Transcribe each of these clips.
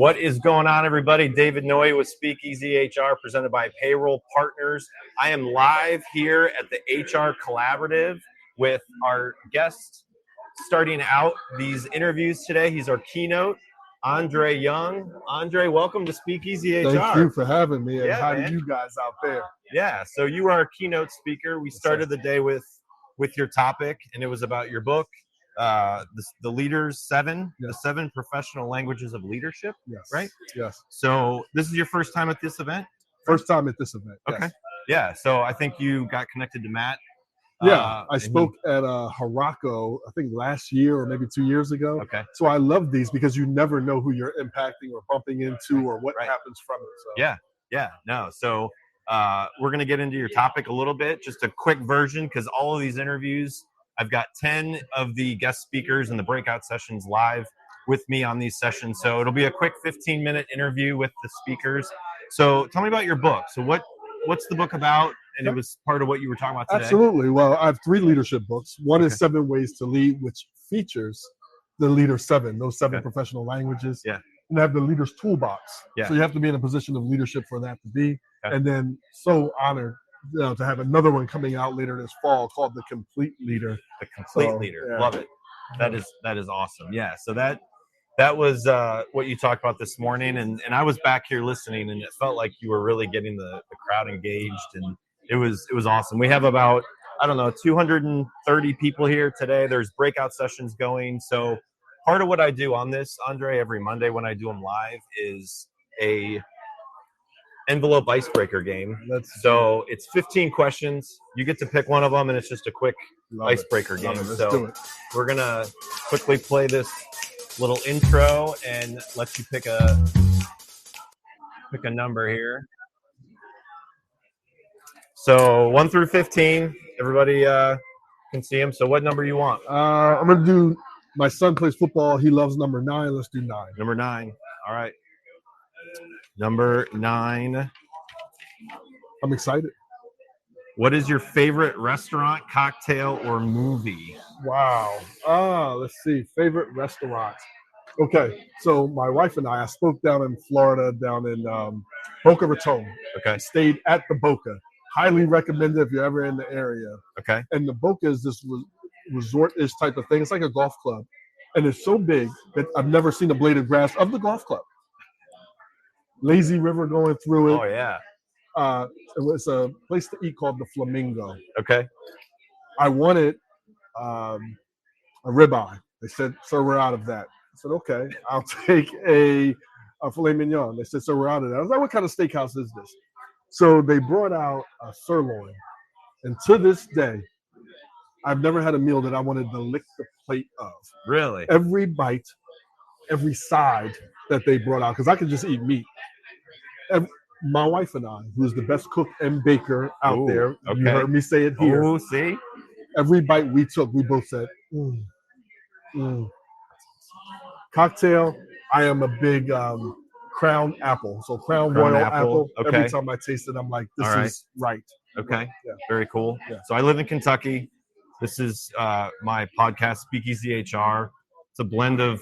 What is going on, everybody? David Noy with SpeakEasy HR, presented by Payroll Partners. I am live here at the HR Collaborative with our guest starting out these interviews today. He's our keynote, Andre Young. Andre, welcome to SpeakEasy HR. Thank you for having me. And Yeah, how man. do you guys out there? Yeah, so you were our keynote speaker. We started the day with your topic, and it was about your book, the Leaders 7, Yes. the 7 professional languages of leadership. Yes. Right? Yes. So this is your first time at this event? First time at this event. Okay. Yes. Yeah. So I think you got connected to Matt. Yeah. I spoke at Harako, I think last year or maybe 2 years ago. Okay. So I love these because you never know who you're impacting or bumping into or what happens from it. So. Yeah. Yeah. No. So we're going to get into your topic a little bit, just a quick version, because all of these interviews, I've got 10 of the guest speakers in the breakout sessions live with me on these sessions. So it'll be a quick 15-minute interview with the speakers. So tell me about your book. So what's the book about? And it was part of what you were talking about today. Absolutely. Well, I have 3 leadership books. One is 7 Ways to Lead, which features the Leader 7, those 7 professional languages. Yeah. And I have the Leader's Toolbox. Yeah. So you have to be in a position of leadership for that to be. Okay. And then so honored to have another one coming out later this fall called The Complete Leader. The Complete Leader. Yeah. Love it. That is awesome. Yeah. So that was what you talked about this morning. And I was back here listening, and it felt like you were really getting the crowd engaged, and it was awesome. We have about, 230 people here today. There's breakout sessions going. So part of what I do on this, Andre, every Monday when I do them live is a envelope icebreaker game. So it's 15 questions. You get to pick one of them, and it's just a quick icebreaker game. So we're going to quickly play this little intro and let you pick a number here. So 1 through 15, everybody can see them. So what number you want? I'm going to do, my son plays football. He loves number 9. Let's do 9. Number 9. All right. Number 9. I'm excited. What is your favorite restaurant, cocktail, or movie? Wow. Let's see. Favorite restaurant. Okay. So my wife and I spoke down in Florida, down in Boca Raton. Okay. Stayed at the Boca. Highly recommended if you're ever in the area. Okay. And the Boca is this resort-ish type of thing. It's like a golf club. And it's so big that I've never seen a blade of grass of the golf club. Lazy river going through it. Oh, yeah. It's a place to eat called the Flamingo. Okay. I wanted a ribeye. They said, sir, we're out of that. I said, okay, I'll take a filet mignon. They said, sir, we're out of that. I was like, what kind of steakhouse is this? So they brought out a sirloin. And to this day, I've never had a meal that I wanted to lick the plate of. Really? Every bite, every side that they brought out, because I could just eat meat. My wife and I, who's the best cook and baker out there, you heard me say it here. Oh, see? Every bite we took, we both said, Cocktail, I am a big Crown Apple. So Crown Royal Apple. Okay. Every time I taste it, I'm like, this is right. Okay. Yeah. Very cool. Yeah. So I live in Kentucky. This is my podcast, SpeakEasy HR. It's a blend of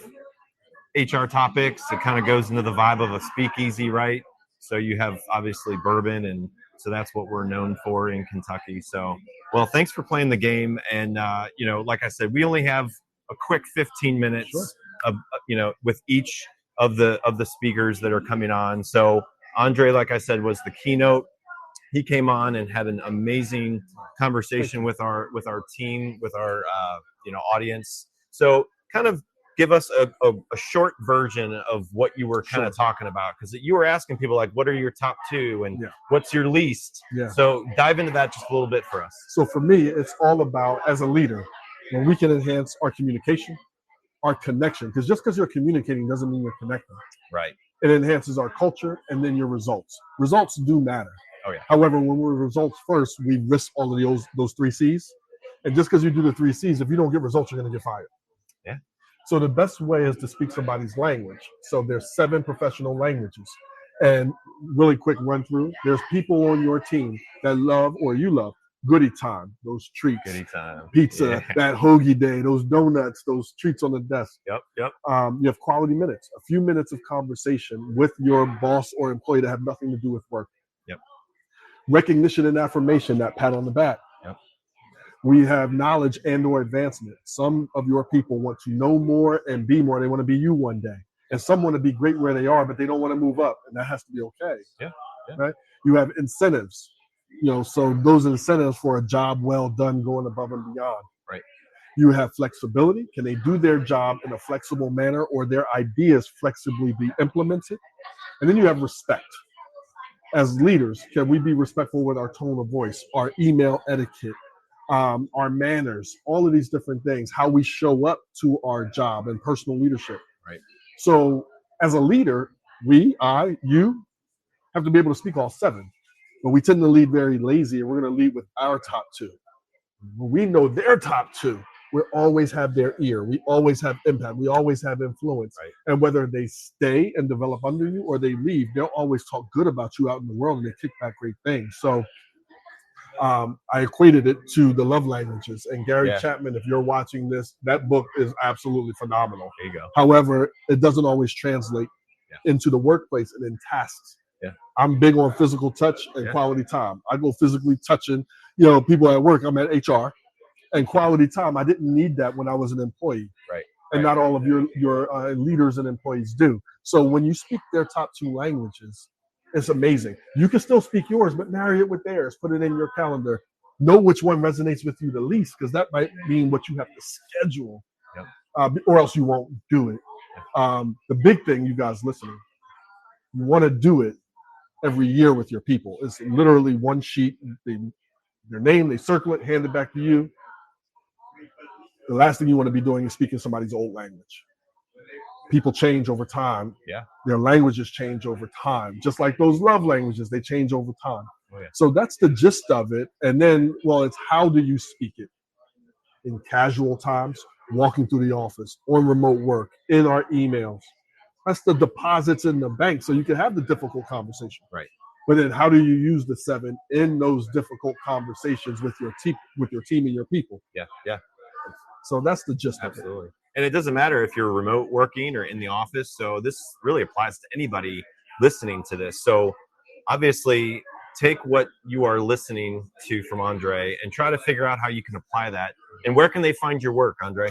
HR topics. It kind of goes into the vibe of a speakeasy, right? So you have obviously bourbon, and so that's what we're known for in Kentucky. So, well, thanks for playing the game. And, like I said, we only have a quick 15 minutes of, with each of the speakers that are coming on. So Andre, like I said, was the keynote. He came on and had an amazing conversation with our team, with our audience. So kind of give us a short version of what you were kind of talking about, because you were asking people like, what are your top 2 and what's your least? Yeah. So dive into that just a little bit for us. So for me, it's all about, as a leader, when we can enhance our communication, our connection, because just because you're communicating doesn't mean you're connecting. Right. It enhances our culture and then your results. Results do matter. Oh, yeah. However, when we're results first, we risk all of those 3 C's. And just because you do the 3 C's, if you don't get results, you're going to get fired. Yeah. So the best way is to speak somebody's language. So there's 7 professional languages. And really quick run through, there's people on your team that love, or you love, goodie time, those treats, Goodie time. pizza, Yeah. that hoagie day, those donuts, those treats on the desk. Yep. You have quality minutes, a few minutes of conversation with your boss or employee that have nothing to do with work. Yep. Recognition and affirmation, that pat on the back. Yep. We have knowledge and or advancement. Some of your people want to know more and be more. They want to be you one day. And some want to be great where they are, but they don't want to move up. And that has to be okay. Yeah. Right? You have incentives. So those incentives for a job well done, going above and beyond. Right. You have flexibility. Can they do their job in a flexible manner, or their ideas flexibly be implemented? And then you have respect. As leaders, can we be respectful with our tone of voice, our email etiquette, our manners, all of these different things, how we show up to our job and personal leadership. Right. So as a leader, you have to be able to speak all 7. But we tend to lead very lazy, and we're going to lead with our top 2. When we know their top 2, we always have their ear. We always have impact. We always have influence. Right. And whether they stay and develop under you or they leave, they'll always talk good about you out in the world, and they kick back great things. So I equated it to the love languages. And Gary Chapman, if you're watching this, that book is absolutely phenomenal. There you go. However, it doesn't always translate into the workplace and in tasks. Yeah. I'm big on physical touch and quality time. I go physically touching, people at work. I'm at HR, and quality time. I didn't need that when I was an employee. Right. And not all of your leaders and employees do. So when you speak their top 2 languages, it's amazing. You can still speak yours, but marry it with theirs. Put it in your calendar. Know which one resonates with you the least, because that might mean what you have to schedule, or else you won't do it. The big thing, you guys listening, you want to do it every year with your people. It's literally one sheet. Their name, they circle it, hand it back to you. The last thing you want to be doing is speaking somebody's old language. People change over time. Yeah. Their languages change over time. Just like those love languages, they change over time. Oh, yeah. So that's the gist of it. And then, it's how do you speak it? In casual times, walking through the office, on remote work, in our emails. That's the deposits in the bank, so you can have the difficult conversation. Right. But then how do you use the 7 in those difficult conversations with your team and your people? Yeah. So that's the gist of it. Absolutely. And it doesn't matter if you're remote working or in the office. So this really applies to anybody listening to this. So obviously, take what you are listening to from Andre and try to figure out how you can apply that. And where can they find your work, Andre?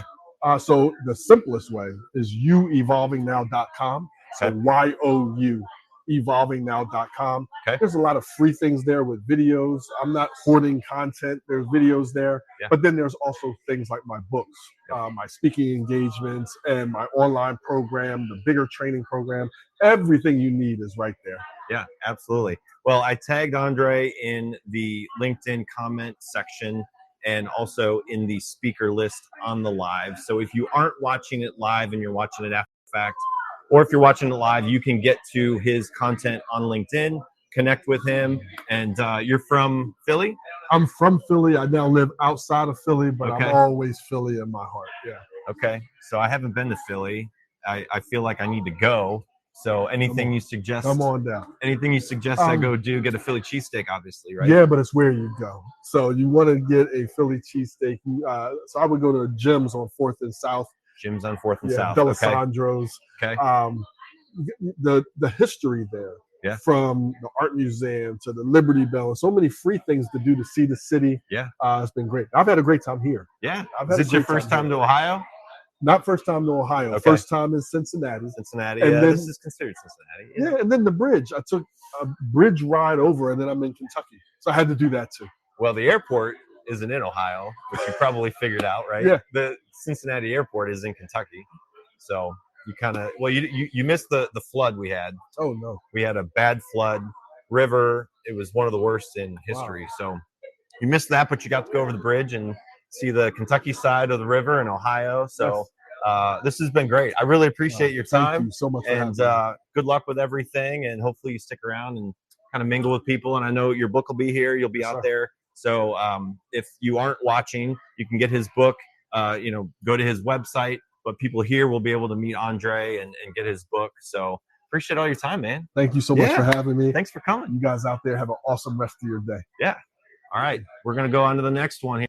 So the simplest way is youevolvingnow.com. So YOU, evolvingnow.com. Okay. There's a lot of free things there with videos. I'm not hoarding content. There's videos there. Yeah. But then there's also things like my books, my speaking engagements, and my online program, the bigger training program. Everything you need is right there. Yeah, absolutely. Well, I tagged Andre in the LinkedIn comment section and also in the speaker list on the live. So if you aren't watching it live and you're watching it after the fact, or if you're watching it live, you can get to his content on LinkedIn, connect with him. And you're from Philly? I'm from Philly. I now live outside of Philly, but Okay. I'm always Philly in my heart. Yeah. Okay. So I haven't been to Philly. I feel like I need to go. So anything you suggest? Come on down. Anything you suggest I go do? Get a Philly cheesesteak, obviously, right? Yeah, but it's where you go. So you want to get a Philly cheesesteak. So I would go to Jim's on 4th and South. Jim's on 4th and South. D'Alessandro's. Okay. The history there. Yeah. From the art museum to the Liberty Bell, and so many free things to do to see the city. Yeah. It's been great. I've had a great time here. Yeah. Is this your first time to Ohio? Not first time to Ohio. Okay. First time in Cincinnati. Cincinnati. And yeah, then, this is considered Cincinnati. Yeah, and then the bridge. I took a bridge ride over, and then I'm in Kentucky. So I had to do that too. Well, the airport isn't in Ohio, which you probably figured out, right? Yeah. The Cincinnati airport is in Kentucky. So you kind of, you missed the flood we had. Oh, no. We had a bad flood river. It was one of the worst in history. Wow. So you missed that, but you got to go over the bridge and see the Kentucky side of the river in Ohio. So this has been great. I really appreciate your time. Thank you so much for and good luck with everything. And hopefully you stick around and kind of mingle with people. And I know your book will be here. You'll be out there. So if you aren't watching, you can get his book, go to his website. But people here will be able to meet Andre and get his book. So appreciate all your time, man. Thank you so much for having me. Thanks for coming. You guys out there have an awesome rest of your day. Yeah. All right, we're going to go on to the next one here.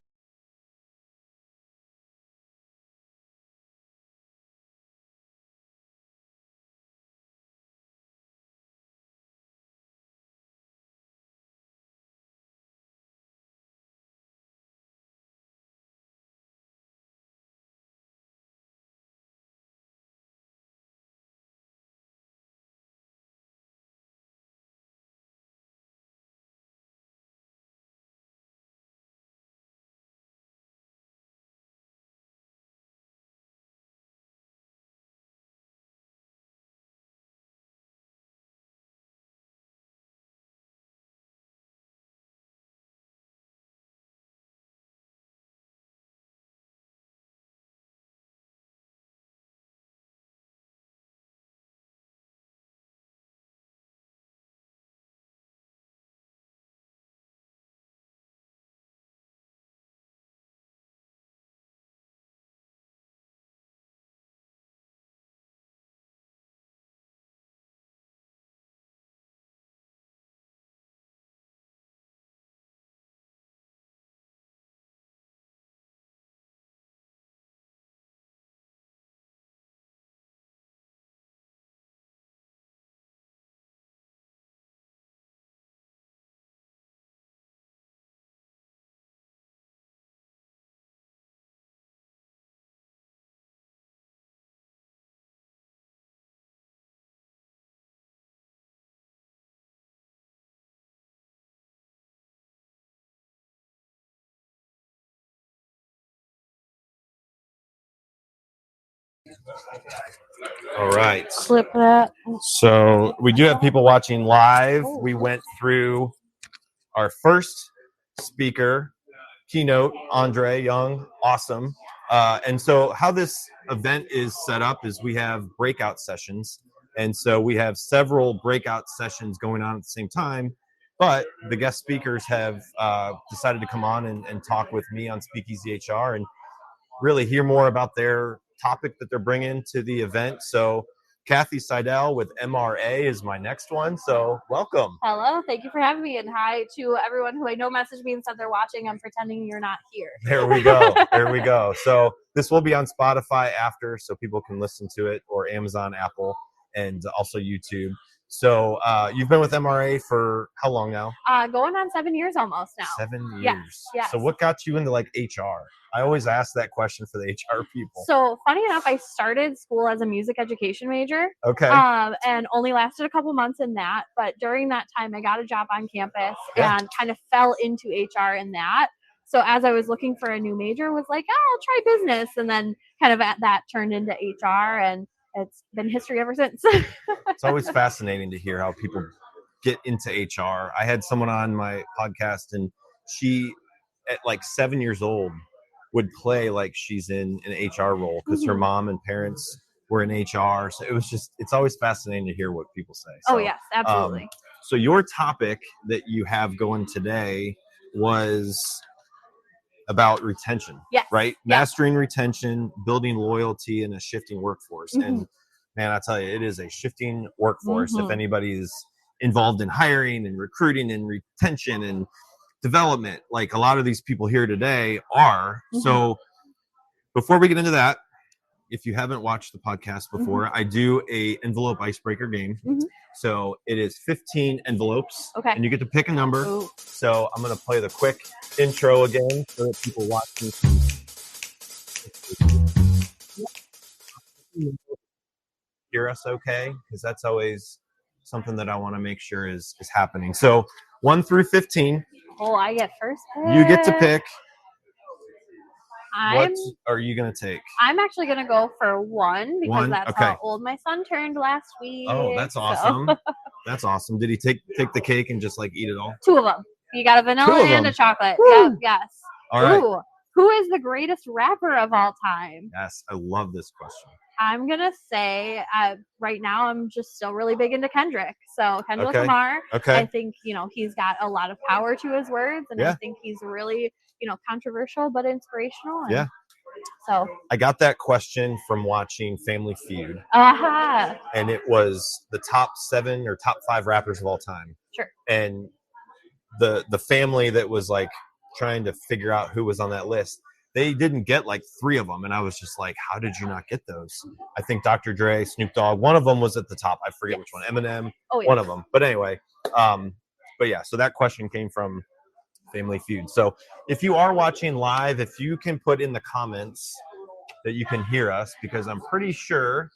All right. Clip that. So we do have people watching live. We went through our first speaker, keynote, Andre Young, awesome. And so how this event is set up is we have breakout sessions. And so we have several breakout sessions going on at the same time. But the guest speakers have decided to come on and talk with me on SpeakEasy HR and really hear more about their topic that they're bringing to the event. So At.Kathy Seidel with MRA is my next one. So welcome. Hello, thank you for having me, and hi to everyone who I know messaged me and said they're watching. I'm pretending you're not here. There we go. There we go. So this will be on Spotify after, so people can listen to it, or Amazon, Apple, and also YouTube. So you've been with MRA for how long now? Going on 7 years almost now. 7 years. Yes. So what got you into like HR? I always ask that question for the HR people. So funny enough, I started school as a music education major. Okay. And only lasted a couple months in that. But during that time, I got a job on campus and kind of fell into HR in that. So as I was looking for a new major, was like, oh, I'll try business. And then kind of at that turned into HR, and it's been history ever since. It's always fascinating to hear how people get into HR. I had someone on my podcast, and she, at like 7 years old, would play like she's in an HR role because her mom and parents were in HR. So it's always fascinating to hear what people say. So, Oh, yes, absolutely. So your topic that you have going today was about retention, right? Mastering retention, building loyalty in a shifting workforce. And man, I tell you, it is a shifting workforce. If anybody's involved in hiring and recruiting and retention and development, like a lot of these people here today are. So before we get into that, if you haven't watched the podcast before, I do a envelope icebreaker game. So it is 15 envelopes, and you get to pick a number. Ooh. So I'm going to play the quick intro again so that people watching hear us okay, because that's always something that I want to make sure is happening. So 1 through 15. Oh, I get first pick. You get to pick. What are you going to take? I'm actually going to go for 1 because that's how old my son turned last week. Oh, that's awesome. That's awesome. Did he take the cake and just like eat it all? 2 of them. You got a vanilla and a chocolate. Yep, yes. All right. Ooh, who is the greatest rapper of all time? Yes, I love this question. I'm going to say right now I'm just still really big into Kendrick. So Kendrick Lamar. I think, he's got a lot of power to his words, and I think he's really, controversial but inspirational. And so I got that question from watching Family Feud. And it was the top 7 or top 5 rappers of all time. Sure. And the family that was like trying to figure out who was on that list, they didn't get like 3 of them. And I was just like, how did you not get those? I think Dr. Dre, Snoop Dogg, one of them was at the top. I forget which one. Eminem, one of them. But anyway, but yeah, so that question came from Family Feud. So if you are watching live, if you can put in the comments that you can hear us, because I'm pretty sure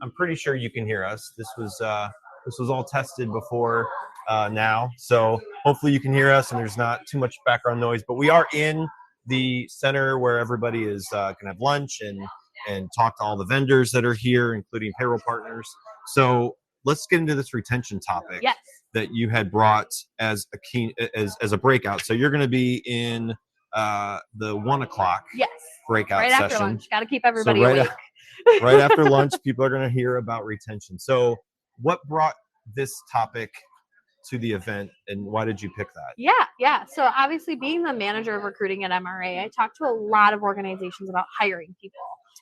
you can hear us. This was all tested before now, so hopefully you can hear us and there's not too much background noise. But we are in the center where everybody is can have lunch and talk to all the vendors that are here, including payroll partners. So let's get into this retention topic that you had brought as a key as a breakout. So you're going to be in the 1 o'clock breakout right session. After lunch. Got to keep everybody awake. Right after lunch, people are going to hear about retention. So what brought this topic to the event, and why did you pick that? Yeah. So obviously, being the manager of recruiting at MRA, I talk to a lot of organizations about hiring people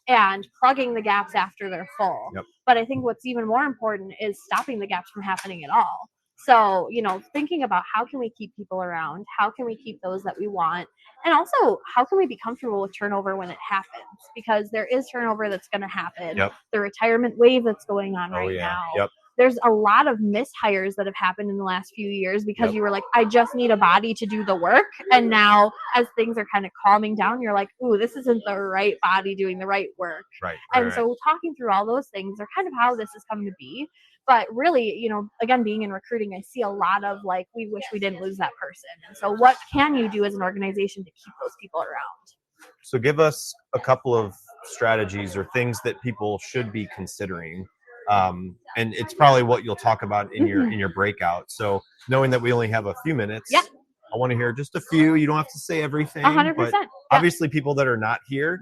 and plugging the gaps after they're full. But I think what's even more important is stopping the gaps from happening at all. So, thinking about how can we keep people around? How can we keep those that we want? And also, how can we be comfortable with turnover when it happens? Because there is turnover that's going to happen. The retirement wave that's going on right now. There's a lot of mishires that have happened in the last few years because you were like, I just need a body to do the work. And now as things are kind of calming down, you're like, ooh, this isn't the right body doing the right work. So talking through all those things are kind of how this has come to be. But really, again, being in recruiting, I see a lot of like, we wish we didn't lose that person. And so what can you do as an organization to keep those people around? So give us a couple of strategies or things that people should be considering. And it's probably what you'll talk about in your breakout. So knowing that we only have a few minutes, I want to hear just a few. You don't have to say everything. 100%. But obviously, people that are not here,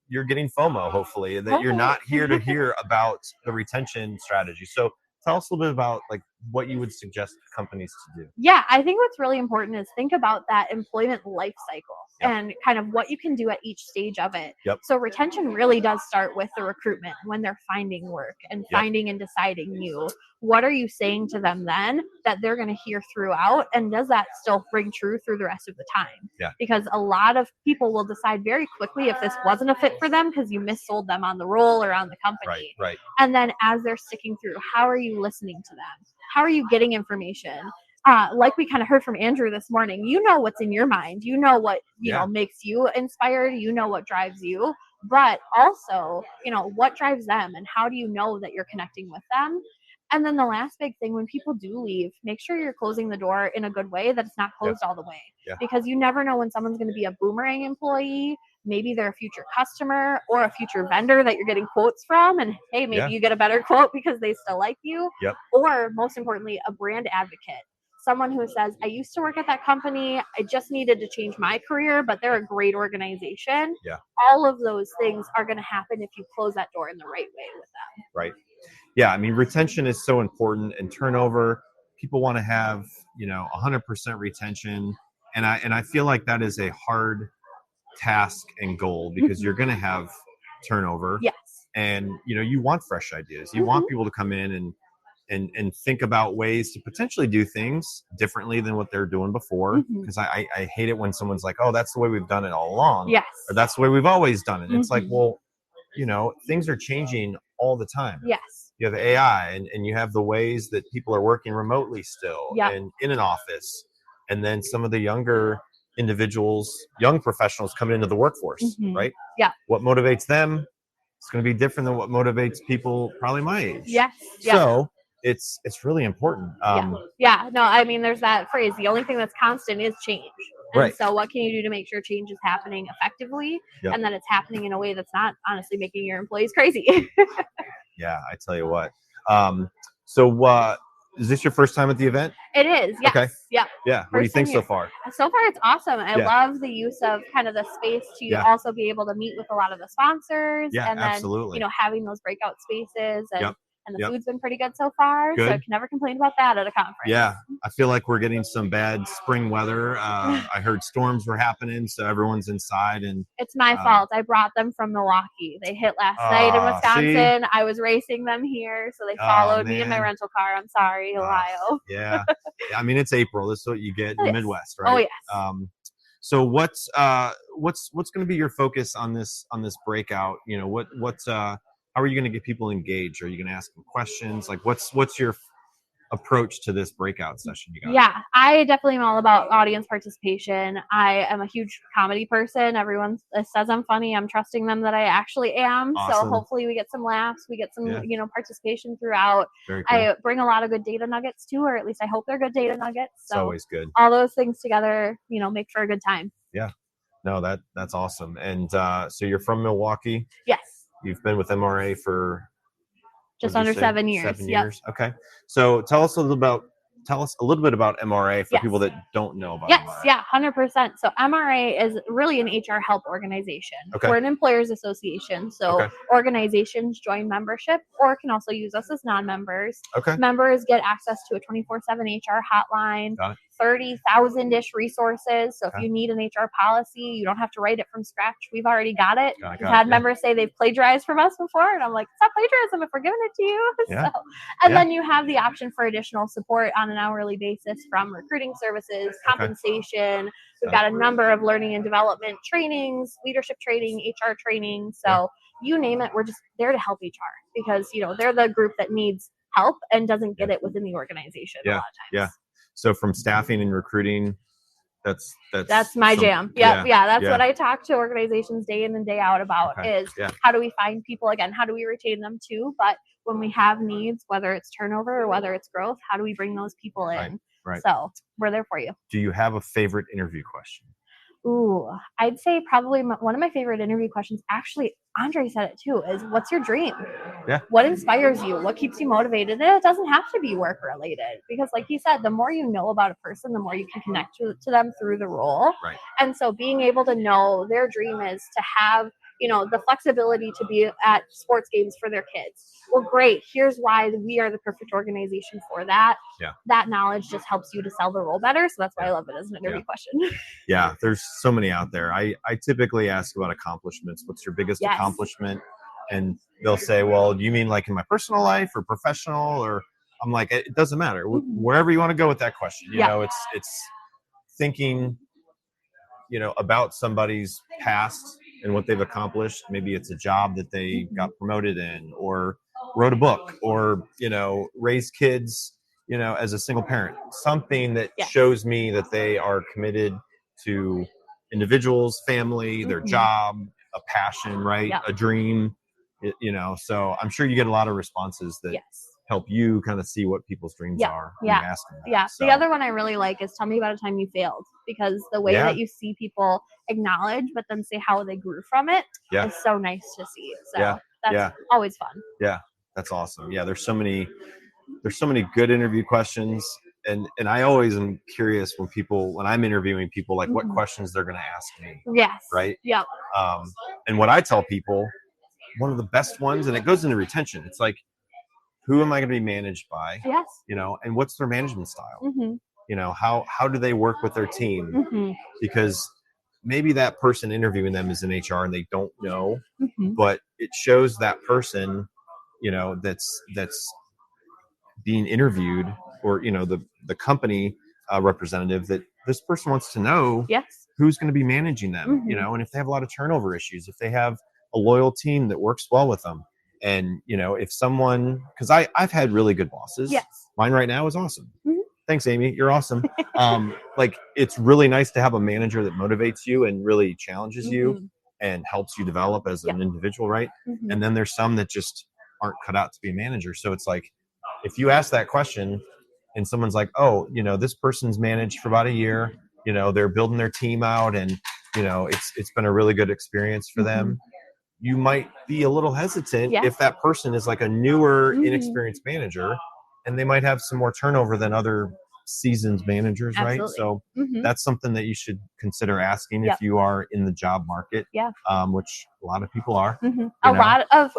you're getting FOMO, hopefully, that you're not here to hear about the retention strategy. So tell us a little bit about like what you would suggest companies to do. Yeah, I think what's really important is think about that employment life cycle and kind of what you can do at each stage of it. So retention really does start with the recruitment when they're finding work and finding and deciding you. What are you saying to them then that they're going to hear throughout? And does that still ring true through the rest of the time? Because a lot of people will decide very quickly if this wasn't a fit for them because you missold them on the role or on the company. And then as they're sticking through, how are you listening to them? How are you getting information? Like we kind of heard from Andrew this morning, what's in your mind. What, makes you inspired. What drives you. But also, what drives them and how do you know that you're connecting with them? And then the last big thing, when people do leave, make sure you're closing the door in a good way, that it's not closed all the way. Because you never know when someone's going to be a boomerang employee. Maybe they're a future customer or a future vendor that you're getting quotes from. And hey, maybe you get a better quote because they still like you. Or most importantly, a brand advocate. Someone who says, I used to work at that company. I just needed to change my career, but they're a great organization. All of those things are going to happen if you close that door in the right way with them. Yeah, I mean, retention is so important, and turnover, people want to have, 100% retention. And I feel like that is a hard task and goal because you're going to have turnover. And, you want fresh ideas. You want people to come in and think about ways to potentially do things differently than what they're doing before. Because I hate it when someone's like, oh, that's the way we've done it all along. Or that's the way we've always done it. It's like, well, things are changing all the time. You have AI and you have the ways that people are working remotely still and in an office. And then some of the younger individuals, young professionals coming into the workforce, right? What motivates them is going to be different than what motivates people probably my age. So it's really important. No, I mean, there's that phrase, the only thing that's constant is change. And so what can you do to make sure change is happening effectively and that it's happening in a way that's not honestly making your employees crazy? I tell you what. So is this your first time at the event? It is, yes. Okay. Yeah. What do you think so far? So far, it's awesome. I love the use of kind of the space to also be able to meet with a lot of the sponsors and then, absolutely. Having those breakout spaces and and the food's been pretty good so far. Good. So I can never complain about that at a conference. Yeah, I feel like we're getting some bad spring weather. I heard storms were happening, so everyone's inside. And it's my fault. I brought them from Milwaukee. They hit last night in Wisconsin. I was racing them here, so they followed me in my rental car. I'm sorry, Ohio. Yeah, I mean, it's April. This is what you get in the Midwest, right? Oh yes. So what's going to be your focus on this breakout? You know, how are you going to get people engaged? Are you going to ask them questions? Like, what's your approach to this breakout session you got? Yeah, I definitely am all about audience participation. I am a huge comedy person. Everyone says I'm funny. I'm trusting them that I actually am. Awesome. So hopefully we get some laughs, we get some participation throughout. Very cool. I bring a lot of good data nuggets too, or at least I hope they're good data nuggets. So it's always good. All those things together, make for a good time. Yeah. No, that's awesome. And so you're from Milwaukee? Yes. You've been with MRA for just under 7 years. 7 years. Yep. Okay. So tell us a little bit about MRA for people that don't know about MRA. Yeah, 100%. So MRA is really an HR help organization. Okay. We're an employers association. So organizations join membership or can also use us as non-members. Okay. Members get access to a 24/7 HR hotline. Got it. 30,000-ish resources. So if you need an HR policy, you don't have to write it from scratch. We've already got it. We've had members say they've plagiarized from us before, and I'm like, it's not plagiarism if we're giving it to you. Yeah. Then you have the option for additional support on an hourly basis from recruiting services, compensation. We've got a number of learning and development trainings, leadership training, HR training. So you name it, we're just there to help HR because, they're the group that needs help and doesn't get it within the organization a lot of times. Yeah. So from staffing and recruiting, that's my jam. That's what I talk to organizations day in and day out about is how do we find people again? How do we retain them too? But when we have needs, whether it's turnover or whether it's growth, how do we bring those people in? Right. So we're there for you. Do you have a favorite interview question? Ooh, I'd say probably one of my favorite interview questions, actually, Andre said it too, is what's your dream? Yeah. What inspires you? What keeps you motivated? And it doesn't have to be work related because like he said, the more you know about a person, the more you can connect to them through the role. Right. And so being able to know their dream is to have, the flexibility to be at sports games for their kids. Well, great. Here's why we are the perfect organization for that. Yeah. That knowledge just helps you to sell the role better. So that's why I love it as an interview question. Yeah. There's so many out there. I typically ask about accomplishments. What's your biggest accomplishment? And they'll say, well, do you mean like in my personal life or professional? Or I'm like, it doesn't matter. Wherever you want to go with that question. You know, it's thinking, about somebody's past and what they've accomplished. Maybe it's a job that they got promoted in or wrote a book or, raised kids, as a single parent, something that shows me that they are committed to individuals, family, their job, a passion, right? A dream, so I'm sure you get a lot of responses that help you kind of see what people's dreams are. When you ask them that. So. The other one I really like is tell me about a time you failed because the way that you see people acknowledge, but then say how they grew from it is so nice to see. So that's always fun. Yeah. That's awesome. Yeah. There's so many good interview questions. And I always am curious when I'm interviewing people, like what questions they're going to ask me. Yes. Right. Yep. And what I tell people, one of the best ones, and it goes into retention. It's like, who am I going to be managed by? Yes. And what's their management style? How do they work with their team? Because maybe that person interviewing them is in HR and they don't know, but it shows that person, that's being interviewed or, the company representative that this person wants to know who's going to be managing them, and if they have a lot of turnover issues, if they have a loyal team that works well with them. And, if someone, because I've had really good bosses. Yes. Mine right now is awesome. Thanks, Amy. You're awesome. It's really nice to have a manager that motivates you and really challenges you and helps you develop as an individual, right? And then there's some that just aren't cut out to be a manager. So it's like, if you ask that question and someone's like, oh, this person's managed for about a year, they're building their team out and, it's been a really good experience for them. You might be a little hesitant if that person is like a newer, inexperienced manager, and they might have some more turnover than other seasoned managers, right? So that's something that you should consider asking if you are in the job market, which A lot of people are. A lot of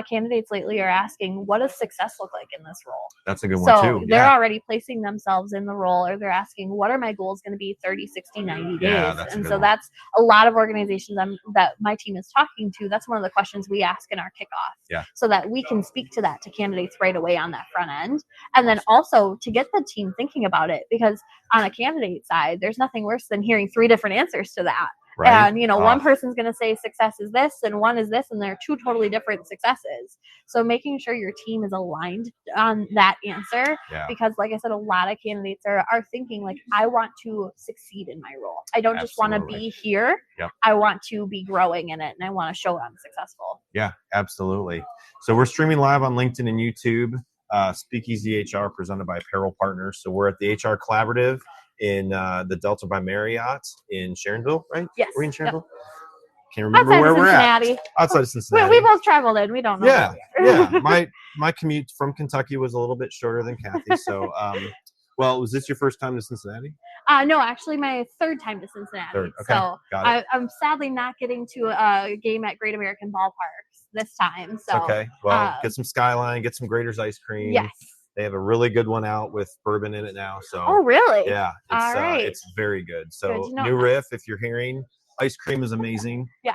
candidates lately are asking, what does success look like in this role? That's a good one too. So they're already placing themselves in the role, or they're asking, what are my goals going to be 30, 60, 90 days? Yeah, that's and a so good that's a lot of organizations that my team is talking to. That's one of the questions we ask in our kickoff. Yeah. So that we can speak to that to candidates right away on that front end. And then also to get the team thinking about it, because on a candidate side, there's nothing worse than hearing 3 different answers to that. Right. And, one person's going to say success is this and one is this, and they're 2 totally different successes. So making sure your team is aligned on that answer, because like I said, a lot of candidates are thinking like, I want to succeed in my role. I don't just want to be here. Yep. I want to be growing in it, and I want to show I'm successful. Yeah, absolutely. So we're streaming live on LinkedIn and YouTube. Speakeasy HR presented by Apparel Partners. So we're at the HR Collaborative in the Delta by Marriott in Sharonville, right? Yes. We're in Sharonville? Yep. Can't remember where we're at. Outside of Cincinnati. We both traveled in. We don't know. Yeah. My commute from Kentucky was a little bit shorter than Kathy. So, well, was this your first time to Cincinnati? No, actually my 3rd time to Cincinnati. Okay. So I'm sadly not getting to a game at Great American Ballparks this time. So okay. Well, get some Skyline, get some Grater's ice cream. Yes. They have a really good one out with bourbon in it now. So. Oh, really? Yeah. All right. It's very good. So good to know. New Riff, if you're hearing, ice cream is amazing. Yeah.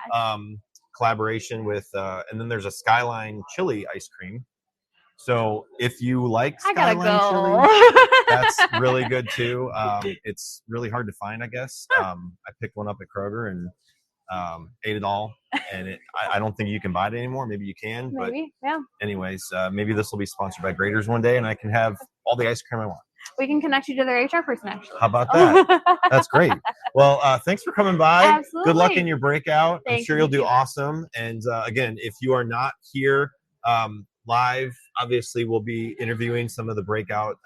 Collaboration with, and then there's a Skyline chili ice cream. So if you like Skyline chili, that's really good too. It's really hard to find, I guess. I picked one up at Kroger and ate it all, and I don't think you can buy it anymore. Maybe you can. Maybe, but yeah. Anyways, maybe this will be sponsored by Grater's one day, and I can have all the ice cream I want. We can connect you to their HR person, actually. How about that? That's great. Well, thanks for coming by. Absolutely. Good luck in your breakout. Thank I'm sure you'll do awesome. And again, if you are not here live, obviously we'll be interviewing some of the breakout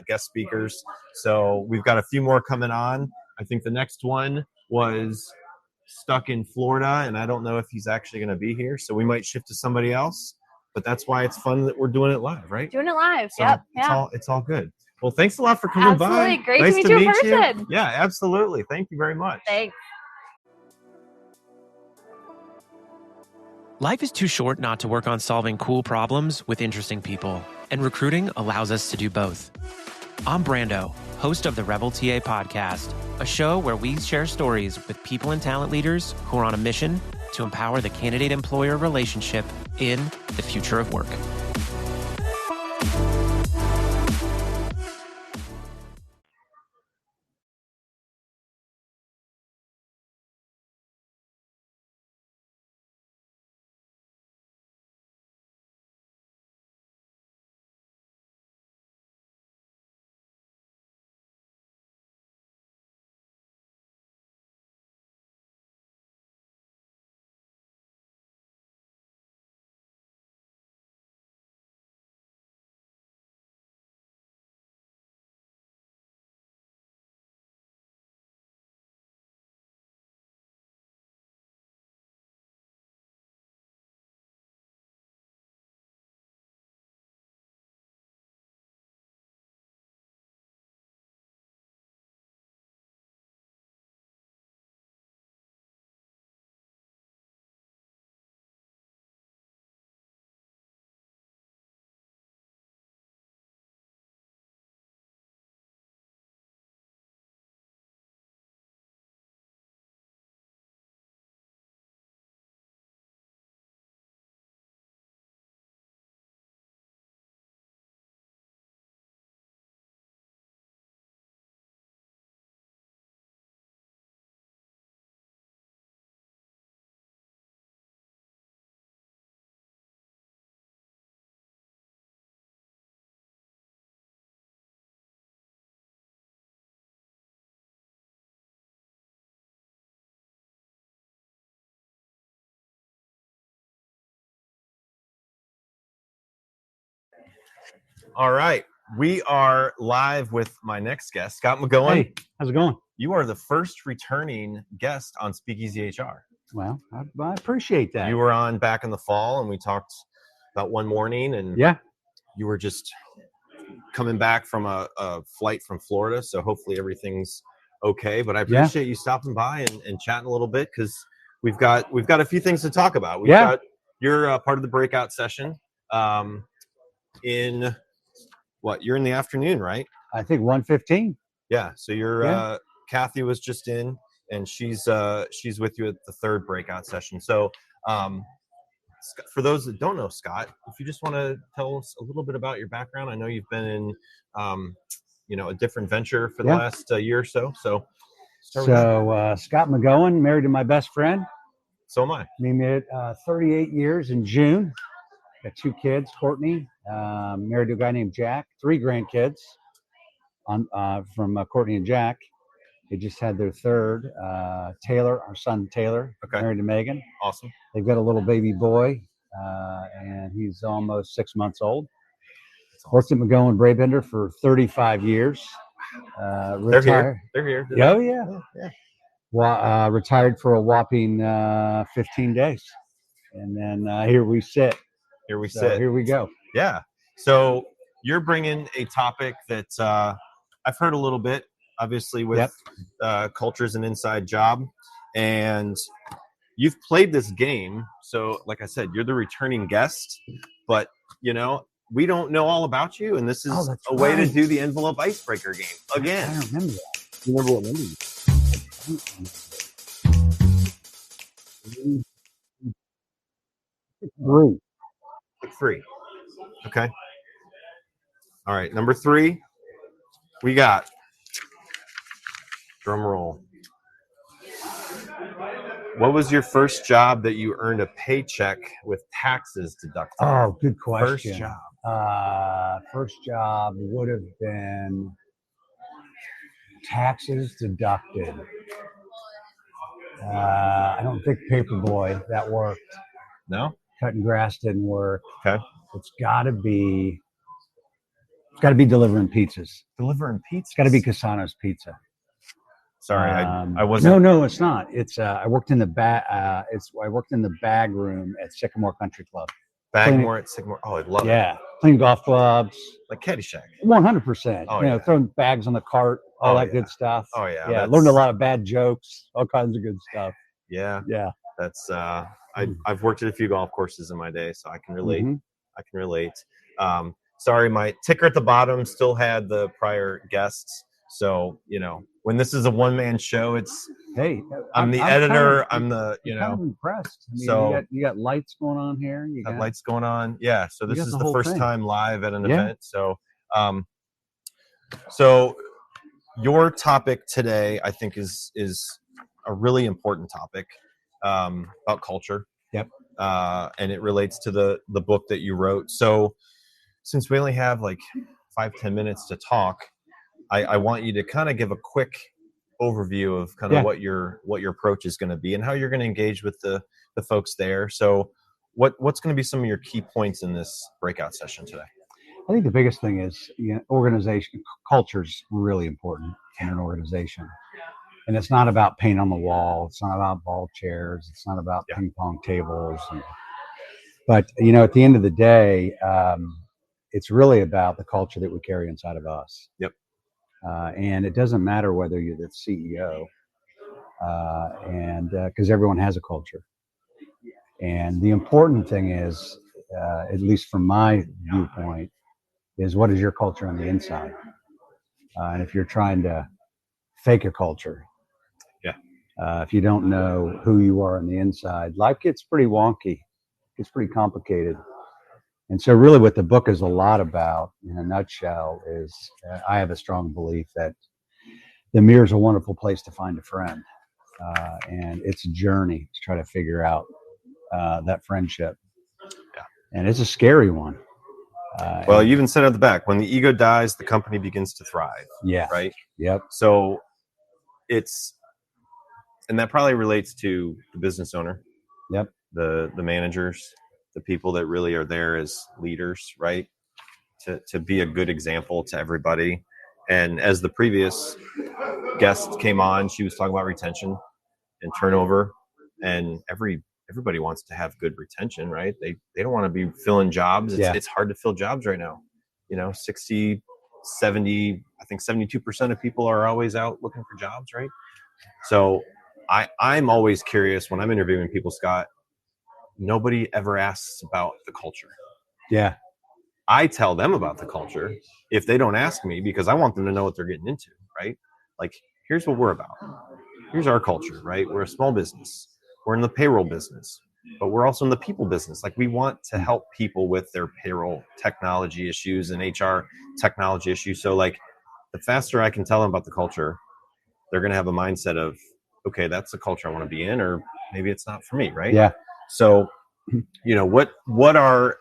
guest speakers. So we've got a few more coming on. I think the next one was stuck in Florida, and I don't know if he's actually going to be here. So we might shift to somebody else. But that's why it's fun that we're doing it live, right? Doing it live. So Yep. It's all good. Well, thanks a lot for coming by. Absolutely. Great nice to meet you in person. Yeah, absolutely. Thank you very much. Thanks. Life is too short not to work on solving cool problems with interesting people, and recruiting allows us to do both. I'm Brando, host of the Rebel TA podcast, a show where we share stories with people and talent leaders who are on a mission to empower the candidate-employer relationship in the future of work. All right. We are live with my next guest, Scott McGohan. Hey, how's it going? You are the first returning guest on Speakeasy HR. Well, I appreciate that. You were on back in the fall, and we talked about one morning, and you were just coming back from a flight from Florida, so hopefully everything's okay. But I appreciate you stopping by and chatting a little bit, because we've got a few things to talk about. You're part of the breakout session. In what? You're in the afternoon, right? I think 1:15. Yeah. So Kathy was just in, and she's with you at the third breakout session. So for those that don't know Scott, if you just want to tell us a little bit about your background. I know you've been in a different venture for the last year or so. So Scott McGohan, married to my best friend. So am I. We met 38 years in June. Got 2 kids, Courtney, married to a guy named Jack, 3 grandkids from Courtney and Jack. They just had their third, Taylor, our son Taylor, married to Megan. Awesome. They've got a little baby boy, and he's almost 6 months old. Awesome. Worked at McGohan Brabender for 35 years. They're here. Oh, yeah. Retired for a whopping 15 days. And then here we sit. Here we go. Yeah. So you're bringing a topic that I've heard a little bit, obviously, with culture's an inside job. And you've played this game. So like I said, you're the returning guest. But, we don't know all about you. And this is a way to do the envelope icebreaker game again. I don't remember that. You remember what number you 3. Okay. All right. Number 3, we got, drum roll. What was your first job that you earned a paycheck with taxes deducted? Oh, good question. First job. First job would have been taxes deducted. I don't think paperboy, that worked. No? Cutting grass didn't work. Okay. It's got to be delivering pizzas. Delivering pizzas? It's got to be Casano's Pizza. Sorry, I wasn't. No, it's not. It's I worked in the I worked in the bag room at Sycamore Country Club. Bagmore at Sycamore. Oh, I love it. Yeah, clean golf clubs. Like Caddyshack. 100%. Oh, Throwing bags on the cart, all that good stuff. Oh yeah. Yeah, learned a lot of bad jokes, all kinds of good stuff. Yeah. Yeah. That's I've worked at a few golf courses in my day, so I can relate. Mm-hmm. I can relate. Sorry, my ticker at the bottom still had the prior guests. So, when this is a one-man show, I'm the editor. I'm the, kind of impressed. I mean, so you got lights going on here. You got lights going on. Yeah. So this is the first time live at an event. So, so your topic today, I think is a really important topic, about culture. Yep. And it relates to the book that you wrote. So since we only have like 5-10 minutes to talk, I want you to kind of give a quick overview of kind of what your approach is going to be and how you're going to engage with the folks there. So what's going to be some of your key points in this breakout session today? I think the biggest thing is organization culture is really important in an organization. And it's not about paint on the wall. It's not about ball chairs. It's not about ping pong tables. But, at the end of the day, it's really about the culture that we carry inside of us. Yep. And it doesn't matter whether you're the CEO, because everyone has a culture. And the important thing is, at least from my viewpoint, is what is your culture on the inside? And if you're trying to fake a culture, if you don't know who you are on the inside, life gets pretty wonky. It's pretty complicated. And so really what the book is a lot about, in a nutshell, is I have a strong belief that the mirror is a wonderful place to find a friend. And it's a journey to try to figure out that friendship. Yeah. And it's a scary one. Well, you even said at the back, when the ego dies, the company begins to thrive. Yeah. Right? Yep. So and that probably relates to the business owner. Yep. The managers, the people that really are there as leaders, right? To be a good example to everybody. And as the previous guest came on, she was talking about retention and turnover, and everybody wants to have good retention, right? They don't want to be filling jobs. It's hard to fill jobs right now. 60, 70, I think 72% of people are always out looking for jobs, right? So I'm always curious when I'm interviewing people, Scott. Nobody ever asks about the culture. Yeah. I tell them about the culture if they don't ask me, because I want them to know what they're getting into, right? Like, here's what we're about. Here's our culture, right? We're a small business. We're in the payroll business, but we're also in the people business. Like, we want to help people with their payroll technology issues and HR technology issues. So like, the faster I can tell them about the culture, they're going to have a mindset of, okay, that's the culture I want to be in, or maybe it's not for me, right? Yeah. So, you know, what are,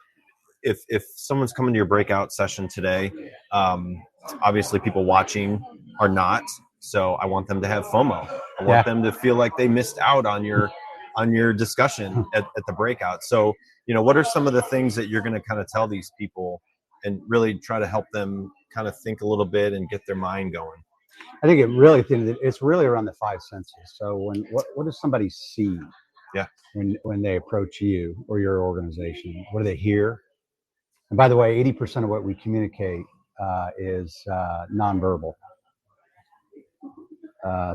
if someone's coming to your breakout session today, obviously people watching are not, so I want them to have FOMO. I want them to feel like they missed out on your discussion at the breakout. So, you know, what are some of the things that you're going to kind of tell these people and really try to help them kind of think a little bit and get their mind going? I think it's really around the five senses. So what does somebody see? Yeah. When they approach you or your organization, what do they hear? And by the way, 80% of what we communicate is nonverbal.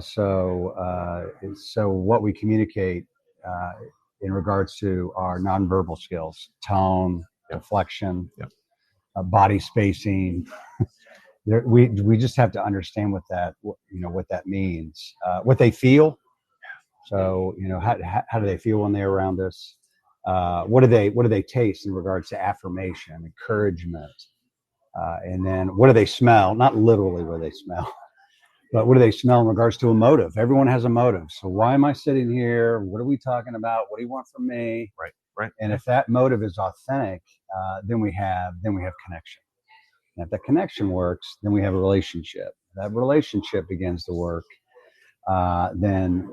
So what we communicate in regards to our nonverbal skills, tone, inflection, body spacing. We just have to understand what that means, what they feel. So, you know, how do they feel when they're around us? What do they taste in regards to affirmation, encouragement? And then what do they smell? Not literally what they smell, but what do they smell in regards to a motive? Everyone has a motive. So why am I sitting here? What are we talking about? What do you want from me? Right. And if that motive is authentic, then we have connection. And if that connection works, then we have a relationship. That relationship begins to work. Then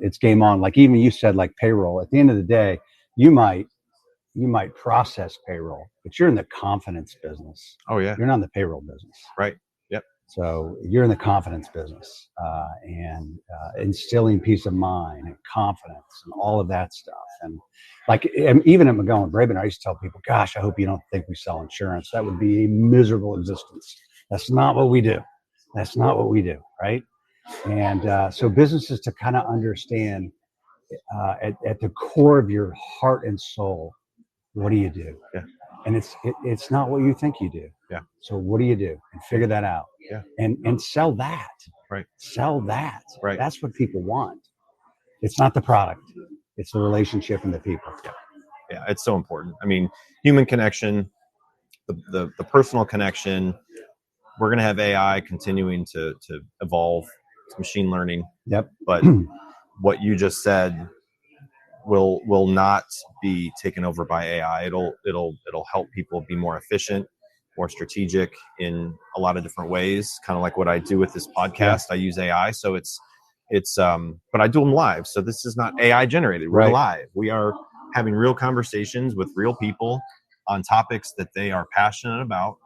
it's game on. Like even you said, like payroll. At the end of the day, you might process payroll, but you're in the confidence business. Oh yeah. You're not in the payroll business. Right. Yep. So you're in the confidence business, and instilling peace of mind and confidence and all of that stuff. And like, even at McGohan Braben, I used to tell people, gosh, I hope you don't think we sell insurance. That would be a miserable existence. That's not what we do. Right? And so businesses to kind of understand at the core of your heart and soul, what do you do? Yeah. And it's not what you think you do. Yeah. So what do you do? And figure that out. Yeah. And sell that. Right. Sell that. Right. That's what people want. It's not the product. It's the relationship and the people. Yeah. It's so important. I mean, human connection, the personal connection. We're going to have AI continuing to evolve. It's machine learning. Yep. But what you just said will not be taken over by AI. It'll help people be more efficient, more strategic in a lot of different ways. Kind of like what I do with this podcast. I use AI, so it's but I do them live. So this is not AI generated. We're live. We are having real conversations with real people on topics that they are passionate about.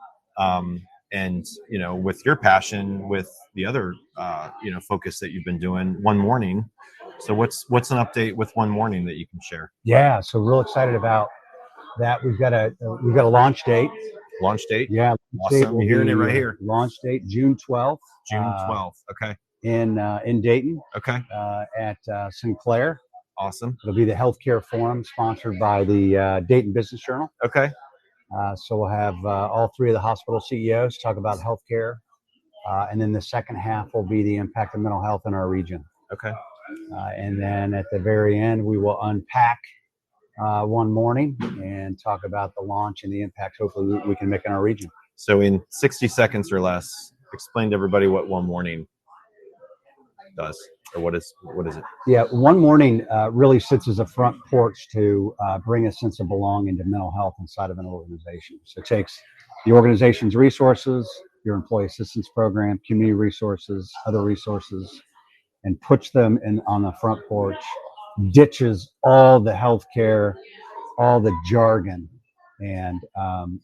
And, you know, with your passion, with the other, focus that you've been doing, One Morning. So what's an update with One Morning that you can share? Yeah. So real excited about that. We've got a launch date. Launch date? Yeah. Awesome. You're hearing it right here. Launch date, June 12th. June 12th. Okay. In Dayton. Okay. At Sinclair. Awesome. It'll be the healthcare forum sponsored by the Dayton Business Journal. Okay. So we'll have all three of the hospital CEOs talk about healthcare. And then the second half will be the impact of mental health in our region. Okay. And then at the very end, we will unpack One Morning and talk about the launch and the impact hopefully we can make in our region. So in 60 seconds or less, explain to everybody what One Morning does, or what is it? Yeah, One Morning really sits as a front porch to bring a sense of belonging to mental health inside of an organization. So it takes the organization's resources, your employee assistance program, community resources, other resources, and puts them on the front porch, ditches all the healthcare, all the jargon, and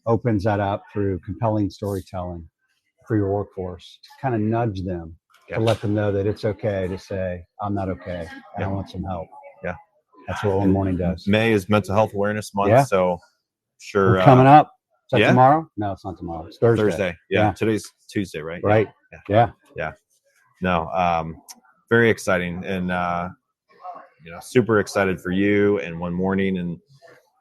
opens that up through compelling storytelling for your workforce to kind of nudge them, to let them know that it's okay to say, I'm not okay, and I want some help. Yeah. That's what One Morning does. May is Mental Health Awareness Month, so sure. We're coming up. Is that tomorrow? No, it's not tomorrow. It's Thursday. Thursday. Yeah. Today's Tuesday, right? Right. Yeah. No, very exciting. And super excited for you and One Morning and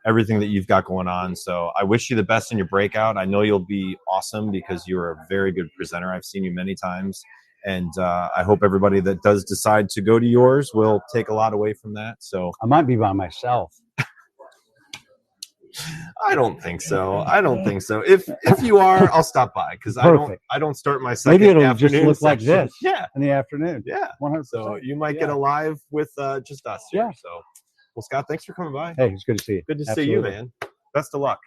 everything that you've got going on. So I wish you the best in your breakout. I know you'll be awesome because you're a very good presenter. I've seen you many times. And I hope everybody that does decide to go to yours will take a lot away from that. So I might be by myself. I don't think so. If you are, I'll stop by because I don't start my second. Maybe it'll afternoon just look session. like this. Yeah, in the afternoon. Yeah, 100%. So you might get a live with just us. Here. So, well, Scott, thanks for coming by. Hey, it's good to see you. Good to see you, man. Best of luck.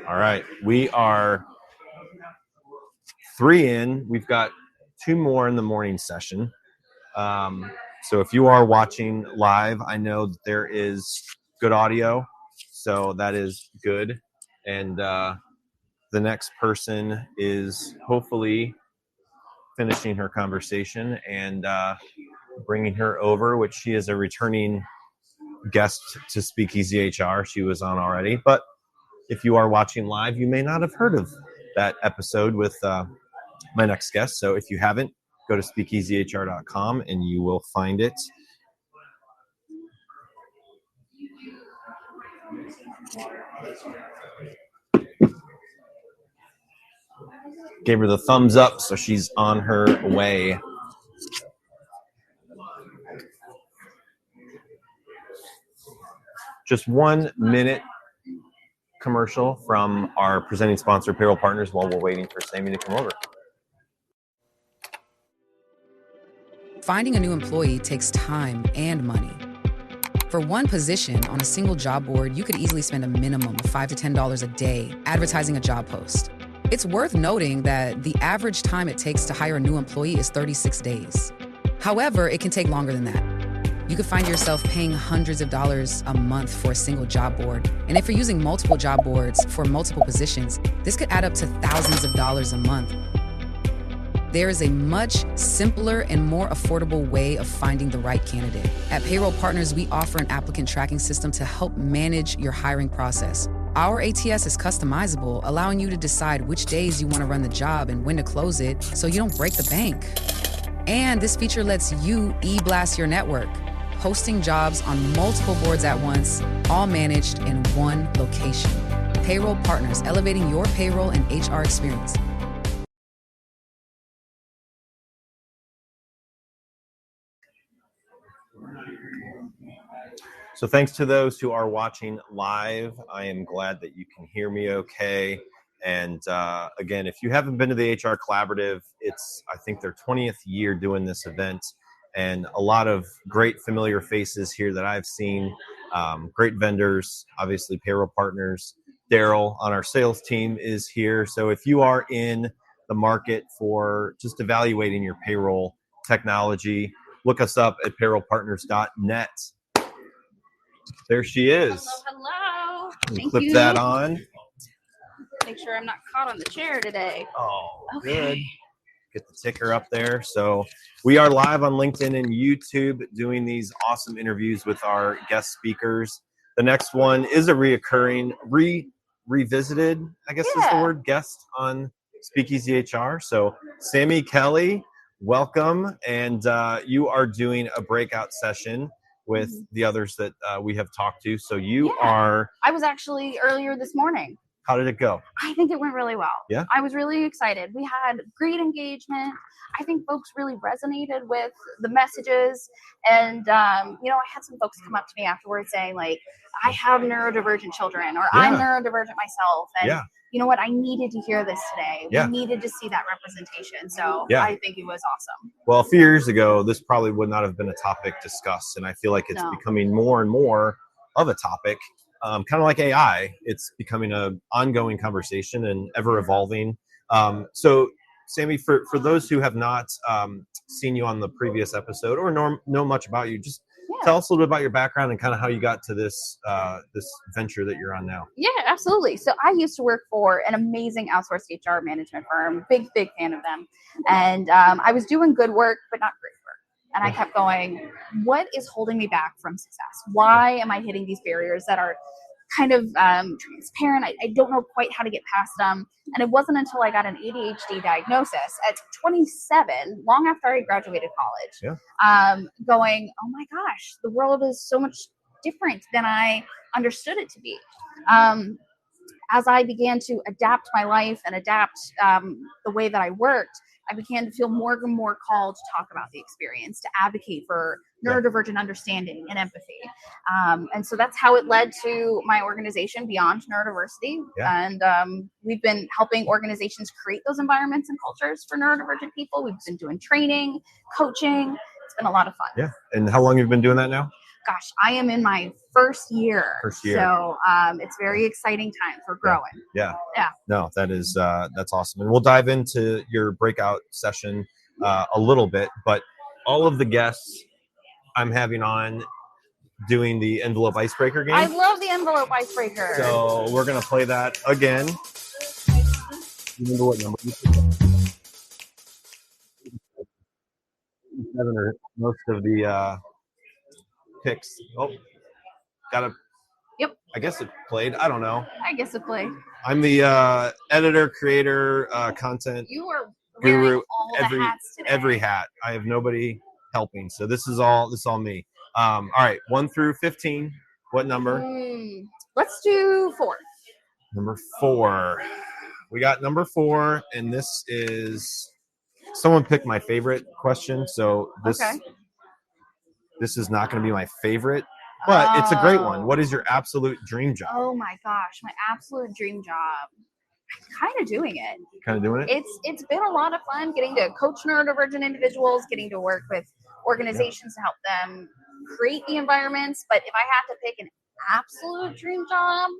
All right, we are 3 in. We've got 2 more in the morning session. So if you are watching live, I know that there is good audio, so that is good. And the next person is hopefully finishing her conversation and bringing her over, which she is a returning guest to SpeakEasy HR. She was on already, but if you are watching live, you may not have heard of that episode with my next guest. So if you haven't, go to speakeasyhr.com and you will find it. Gave her the thumbs up, so she's on her way. Just 1 minute commercial from our presenting sponsor, Payroll Partners, while we're waiting for Sammy to come over. Finding a new employee takes time and money. For one position on a single job board, you could easily spend a minimum of $5 to $10 a day advertising a job post. It's worth noting that the average time it takes to hire a new employee is 36 days. However, it can take longer than that. You could find yourself paying hundreds of dollars a month for a single job board. And if you're using multiple job boards for multiple positions, this could add up to thousands of dollars a month. There is a much simpler and more affordable way of finding the right candidate. At Payroll Partners, we offer an applicant tracking system to help manage your hiring process. Our ATS is customizable, allowing you to decide which days you want to run the job and when to close it so you don't break the bank. And this feature lets you e-blast your network, posting jobs on multiple boards at once, all managed in one location. Payroll Partners, elevating your payroll and HR experience. So thanks to those who are watching live. I am glad that you can hear me okay. And again, if you haven't been to the HR Collaborative, it's, I think, their 20th year doing this event. And a lot of great familiar faces here that I've seen. Great vendors, obviously Payroll Partners. Daryl on our sales team is here. So if you are in the market for just evaluating your payroll technology, look us up at payrollpartners.net. There she is. Hello. Thank Clip you. that on. Make sure I'm not caught on the chair today. Oh, Okay. good. Get the ticker up there. So we are live on LinkedIn and YouTube doing these awesome interviews with our guest speakers. The next one is a reoccurring, revisited, I guess is the word, guest on SpeakEasy HR. So At.Sammie Kelly, welcome. And you are doing a breakout session with the others that we have talked to. So you Yeah. are. I was actually earlier this morning. How did it go? I think it went really well. Yeah. I was really excited. We had great engagement. I think folks really resonated with the messages. And, I had some folks come up to me afterwards saying, like, I have neurodivergent children, or I'm neurodivergent myself. And you know what? I needed to hear this today. We needed to see that representation. So I think it was awesome. Well, a few years ago, this probably would not have been a topic discussed. And I feel like it's becoming more and more of a topic. Kind of like AI, it's becoming an ongoing conversation and ever evolving. So, Sammie, for those who have not seen you on the previous episode or know much about you, just tell us a little bit about your background and kind of how you got to this this venture that you're on now. Yeah, absolutely. So I used to work for an amazing outsourced HR management firm, big fan of them. And I was doing good work, but not great work. And I kept going, what is holding me back from success? Why am I hitting these barriers that are kind of transparent? I don't know quite how to get past them. And it wasn't until I got an ADHD diagnosis at 27, long after I graduated college, going, oh my gosh, the world is so much different than I understood it to be. As I began to adapt my life and adapt the way that I worked, I began to feel more and more called to talk about the experience, to advocate for neurodivergent understanding and empathy. And so that's how it led to my organization, Beyond Neurodiversity. And we've been helping organizations create those environments and cultures for neurodivergent people. We've been doing training, coaching. It's been a lot of fun. Yeah. And how long have you been doing that now? Gosh, I am in my first year. So it's very exciting time for growing. Yeah. No, that is that's awesome. And we'll dive into your breakout session a little bit, but all of the guests I'm having on doing the envelope icebreaker game. I love the envelope icebreaker. So we're gonna play that again. Remember what number you picked? 7 or most of the picks. Oh, got a. Yep. I guess it played. I don't know. I guess it played. I'm the editor, creator, content You are wearing guru. all the hats today. Every hat. I have nobody helping, so this is all me. All right, 1 through 15. What number? Let's do 4. Number 4. We got number 4, and this is someone picked my favorite question. So this is not going to be my favorite, but it's a great one. What is your absolute dream job? Oh my gosh, my absolute dream job. I'm kind of doing it. Kind of doing it? It's been a lot of fun getting to coach neurodivergent individuals, getting to work with organizations to help them create the environments. But if I had to pick an absolute dream job,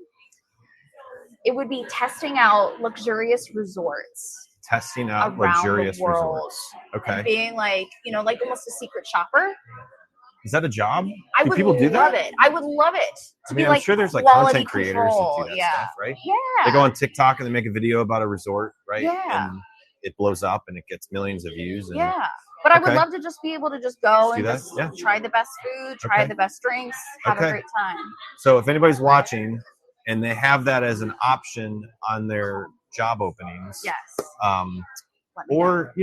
it would be testing out luxurious resorts. Testing out luxurious resorts. Okay. And being like almost a secret shopper. Is that a job? Do people do that? I would love it. I'm sure there's content creators that do that stuff, right? Yeah. They go on TikTok and they make a video about a resort, right? Yeah. And it blows up and it gets millions of views. And, But I would love to just be able to just go and that? just try the best food, try the best drinks, have a great time. So if anybody's watching and they have that as an option on their job openings, or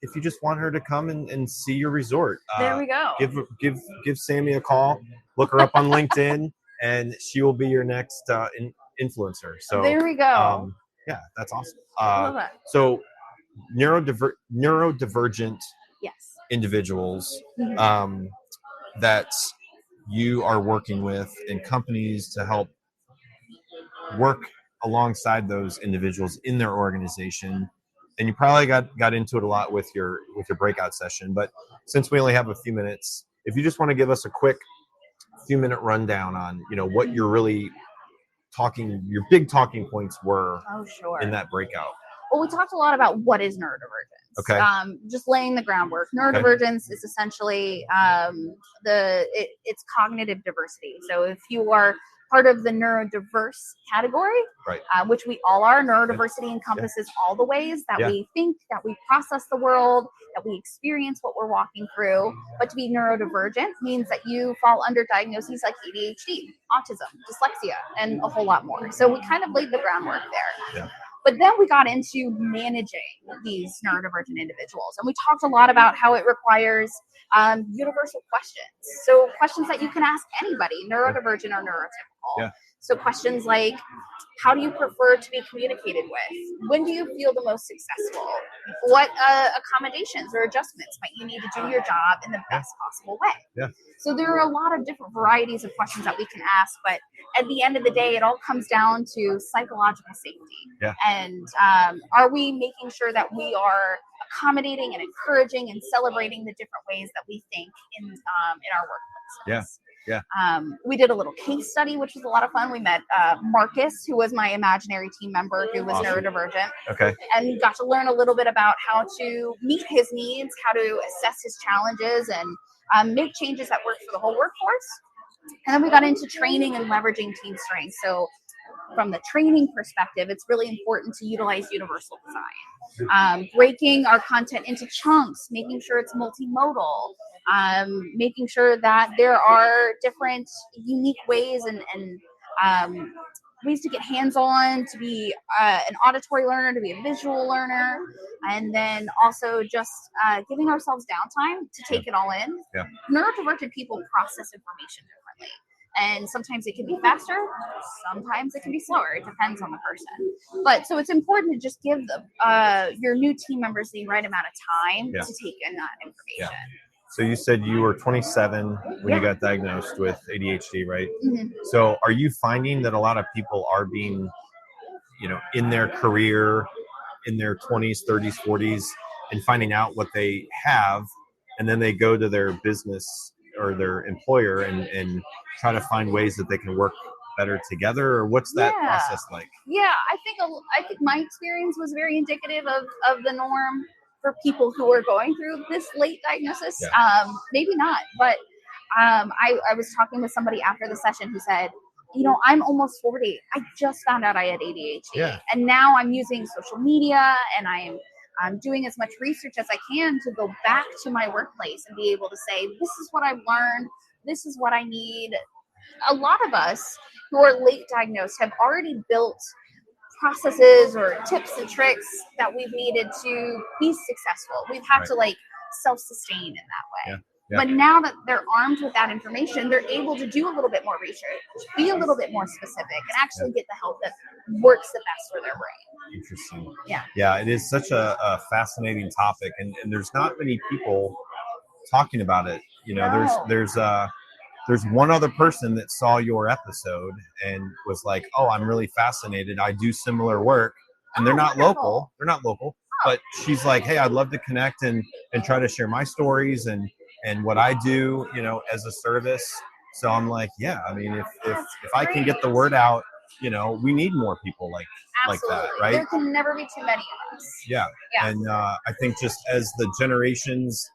if you just want her to come and see your resort, there we go. Give Sammie a call. Look her up on LinkedIn, and she will be your next influencer. So there we go. That's awesome. I love that. So neurodivergent individuals that you are working with in companies to help work alongside those individuals in their organization. And you probably got into it a lot with your breakout session, but since we only have a few minutes, if you just want to give us a quick few-minute rundown on what you're really your big talking points were in that breakout. Well, we talked a lot about what is neurodivergence. Okay. Just laying the groundwork. Neurodivergence is essentially it's cognitive diversity. So if you are part of the neurodiverse category, which we all are, neurodiversity encompasses all the ways that we think, that we process the world, that we experience what we're walking through. But to be neurodivergent means that you fall under diagnoses like ADHD, autism, dyslexia, and a whole lot more. So we kind of laid the groundwork there. Yeah. But then we got into managing these neurodivergent individuals, and we talked a lot about how it requires universal questions. So questions that you can ask anybody, neurodivergent or neurotypical. Yeah. So questions like, how do you prefer to be communicated with? When do you feel the most successful? What accommodations or adjustments might you need to do your job in the best possible way? Yeah. So there are a lot of different varieties of questions that we can ask, but at the end of the day, it all comes down to psychological safety. Yeah. And are we making sure that we are accommodating and encouraging and celebrating the different ways that we think in our workplaces? Yeah. Yeah. We did a little case study, which was a lot of fun. We met Marcus, who was my imaginary team member, who was neurodivergent. Okay. And got to learn a little bit about how to meet his needs, how to assess his challenges, and make changes that work for the whole workforce. And then we got into training and leveraging team strengths. So from the training perspective, it's really important to utilize universal design. Breaking our content into chunks, making sure it's multimodal, making sure that there are different unique ways and ways to get hands-on, to be an auditory learner, to be a visual learner, and then also just giving ourselves downtime to take it all in. Yeah. Neurodivergent people process information differently. And sometimes it can be faster, sometimes it can be slower. It depends on the person. But so it's important to just give your new team members the right amount of time to take in that information. Yeah. So you said you were 27 when you got diagnosed with ADHD, right? Mm-hmm. So are you finding that a lot of people are being, in their career, in their 20s, 30s, 40s, and finding out what they have, and then they go to their business or their employer and try to find ways that they can work better together? Or what's that process like? Yeah, I think my experience was very indicative of the norm for people who are going through this late diagnosis. Yeah. Maybe not, but I was talking with somebody after the session who said, I'm almost 40. I just found out I had ADHD. Yeah. And now I'm using social media and I'm doing as much research as I can to go back to my workplace and be able to say, this is what I've learned. This is what I need. A lot of us who are late diagnosed have already built processes or tips and tricks that we've needed to be successful. We've had to self-sustain in that way. Yeah. Yeah. But now that they're armed with that information, they're able to do a little bit more research, be a little bit more specific, and actually get the help that works the best for their brain. Interesting. Yeah. Yeah, it is such a fascinating topic, and there's not many people talking about it. There's one other person that saw your episode and was like, oh, I'm really fascinated. I do similar work, and they're not local. They're not local, but she's like, hey, I'd love to connect and try to share my stories and what I do, as a service. So I'm like, yeah, I mean, if I can get the word out, we need more people like that, right? There can never be too many of us. Yeah. And I think just as the generations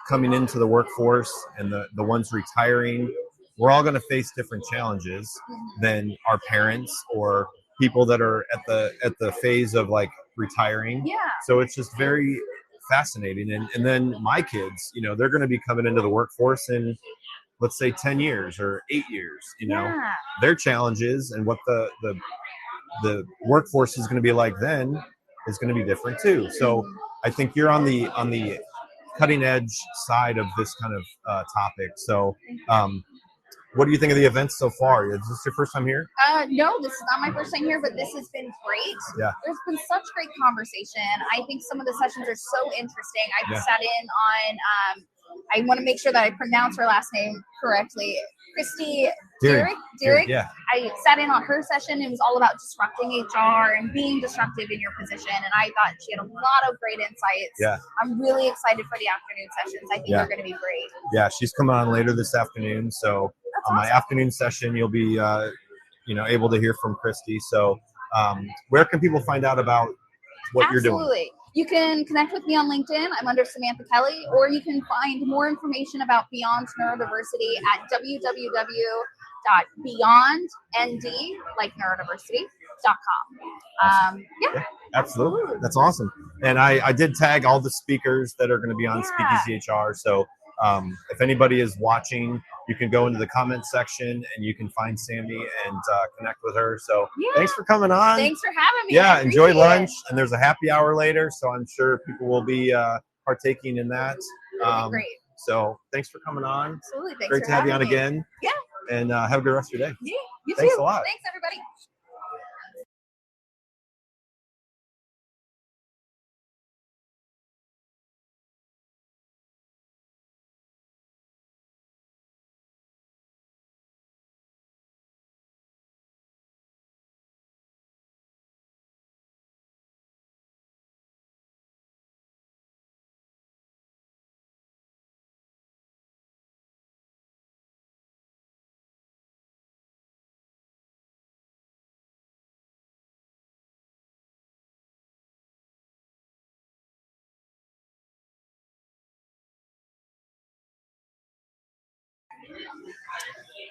coming into the workforce and the ones retiring, we're all going to face different challenges than our parents or people that are at the phase of retiring. Yeah. So it's just very fascinating. And then my kids, they're going to be coming into the workforce in, let's say, 10 years or 8 years, their challenges and what the workforce is going to be like then is going to be different too. So I think you're on the cutting edge side of this kind of topic. So what do you think of the events so far? Is this your first time here? No, this is not my first time here, but this has been great. Yeah. There's been such great conversation. I think some of the sessions are so interesting. I've sat in on, I want to make sure that I pronounce her last name correctly, Christy Dirick. Yeah. I sat in on her session. It was all about disrupting HR and being disruptive in your position. And I thought she had a lot of great insights. Yeah. I'm really excited for the afternoon sessions. I think they're going to be great. Yeah, she's coming on later this afternoon. So on my afternoon session, you'll be, able to hear from Christy. So where can people find out about what you're doing? Absolutely. You can connect with me on LinkedIn. I'm under Samantha Kelly, or you can find more information about Beyond Neurodiversity at www.beyondnd, like neurodiversity.com. Yeah, absolutely. That's awesome. And I did tag all the speakers that are going to be on SpeakEasy HR. So if anybody is watching you can go into the comment section and you can find Sammie and connect with her. So thanks for coming on. Thanks for having me. Yeah, enjoy lunch. And there's a happy hour later, so I'm sure people will be partaking in that. Great. So thanks for coming on. Absolutely. Thanks Great for to have you on having me. again. Yeah. And have a good rest of your day. Yeah, you Thanks too. a lot. Thanks, everybody.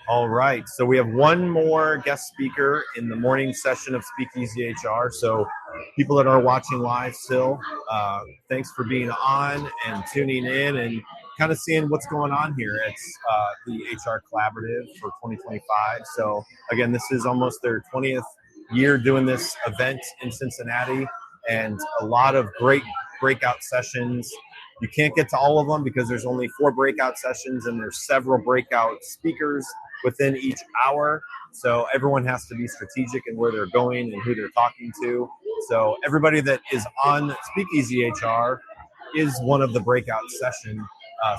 All right, so we have one more guest speaker in the morning session of SpeakEasy HR. So people that are watching live still, thanks for being on and tuning in and kind of seeing what's going on here. It's the HR Collaborative for 2025. So again, this is almost their 20th year doing this event in Cincinnati, and a lot of great breakout sessions. You can't get to all of them because there's only 4 breakout sessions and there's several breakout speakers within each hour. So everyone has to be strategic in where they're going and who they're talking to. So everybody that is on SpeakEasy HR is one of the breakout session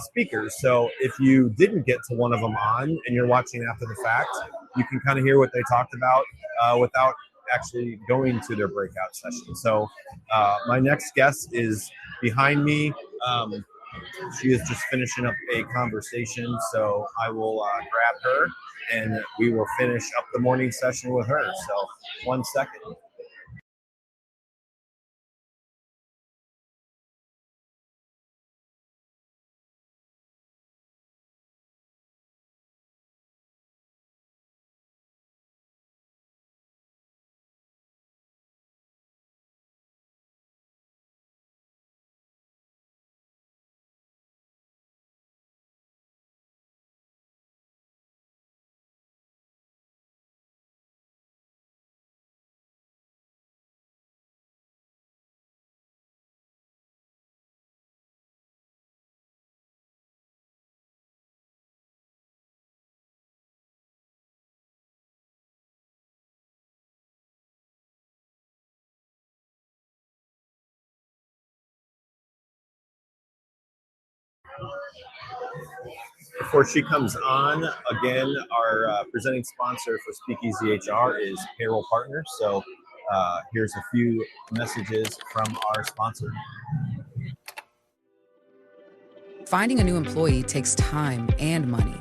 speakers. So if you didn't get to one of them on and you're watching after the fact, you can kind of hear what they talked about without actually going to their breakout session. So my next guest is behind me. She is just finishing up a conversation, so I will grab her and we will finish up the morning session with her. So 1 second. Before she comes on, again, our presenting sponsor for SpeakEasy HR is Payroll Partners. So here's a few messages from our sponsor. Finding a new employee takes time and money.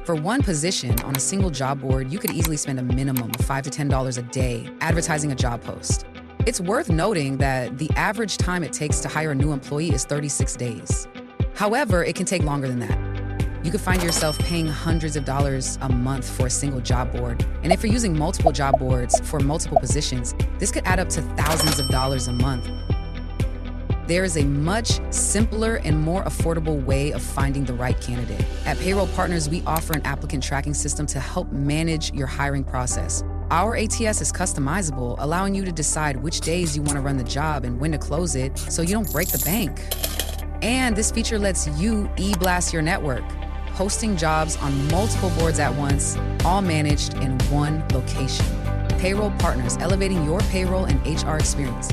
For one position on a single job board, you could easily spend a minimum of $5 to $10 a day advertising a job post. It's worth noting that the average time it takes to hire a new employee is 36 days. However, it can take longer than that. You could find yourself paying hundreds of dollars a month for a single job board. And if you're using multiple job boards for multiple positions, this could add up to thousands of dollars a month. There is a much simpler and more affordable way of finding the right candidate. At Payroll Partners, we offer an applicant tracking system to help manage your hiring process. Our ATS is customizable, allowing you to decide which days you want to run the job and when to close it so you don't break the bank. And this feature lets you e-blast your network, posting jobs on multiple boards at once, all managed in one location. Payroll Partners, elevating your payroll and HR experience.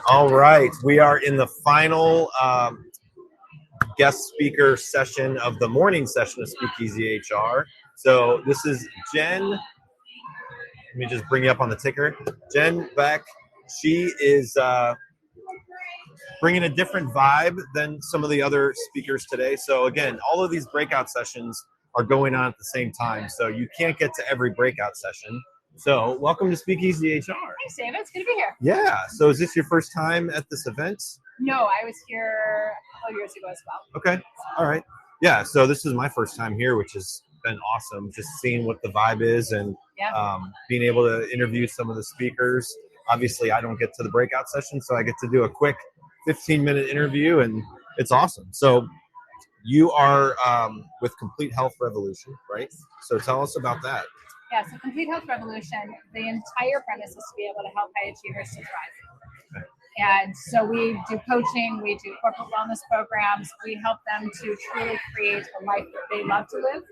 All right, we are in the final guest speaker session of the morning session of SpeakEasy HR. So this is Jen. Let me just bring you up on the ticker. Jen Beck. She is bringing a different vibe than some of the other speakers today. So again, all of these breakout sessions are going on at the same time. So you can't get to every breakout session. So welcome to SpeakEasy HR. Thanks, David. It's good to be here. Yeah. So is this your first time at this event? No, I was here a couple of years ago as well. Okay. All right. Yeah. So this is my first time here, which has been awesome. Just seeing what the vibe is and being able to interview some of the speakers. Obviously, I don't get to the breakout session, so I get to do a quick 15-minute interview, and it's awesome. So you are with Complete Health Revolution, right? So tell us about that. Yeah, so Complete Health Revolution, the entire premise is to be able to help high achievers to thrive. And so we do coaching, we do corporate wellness programs, we help them to truly create a life that they love to live,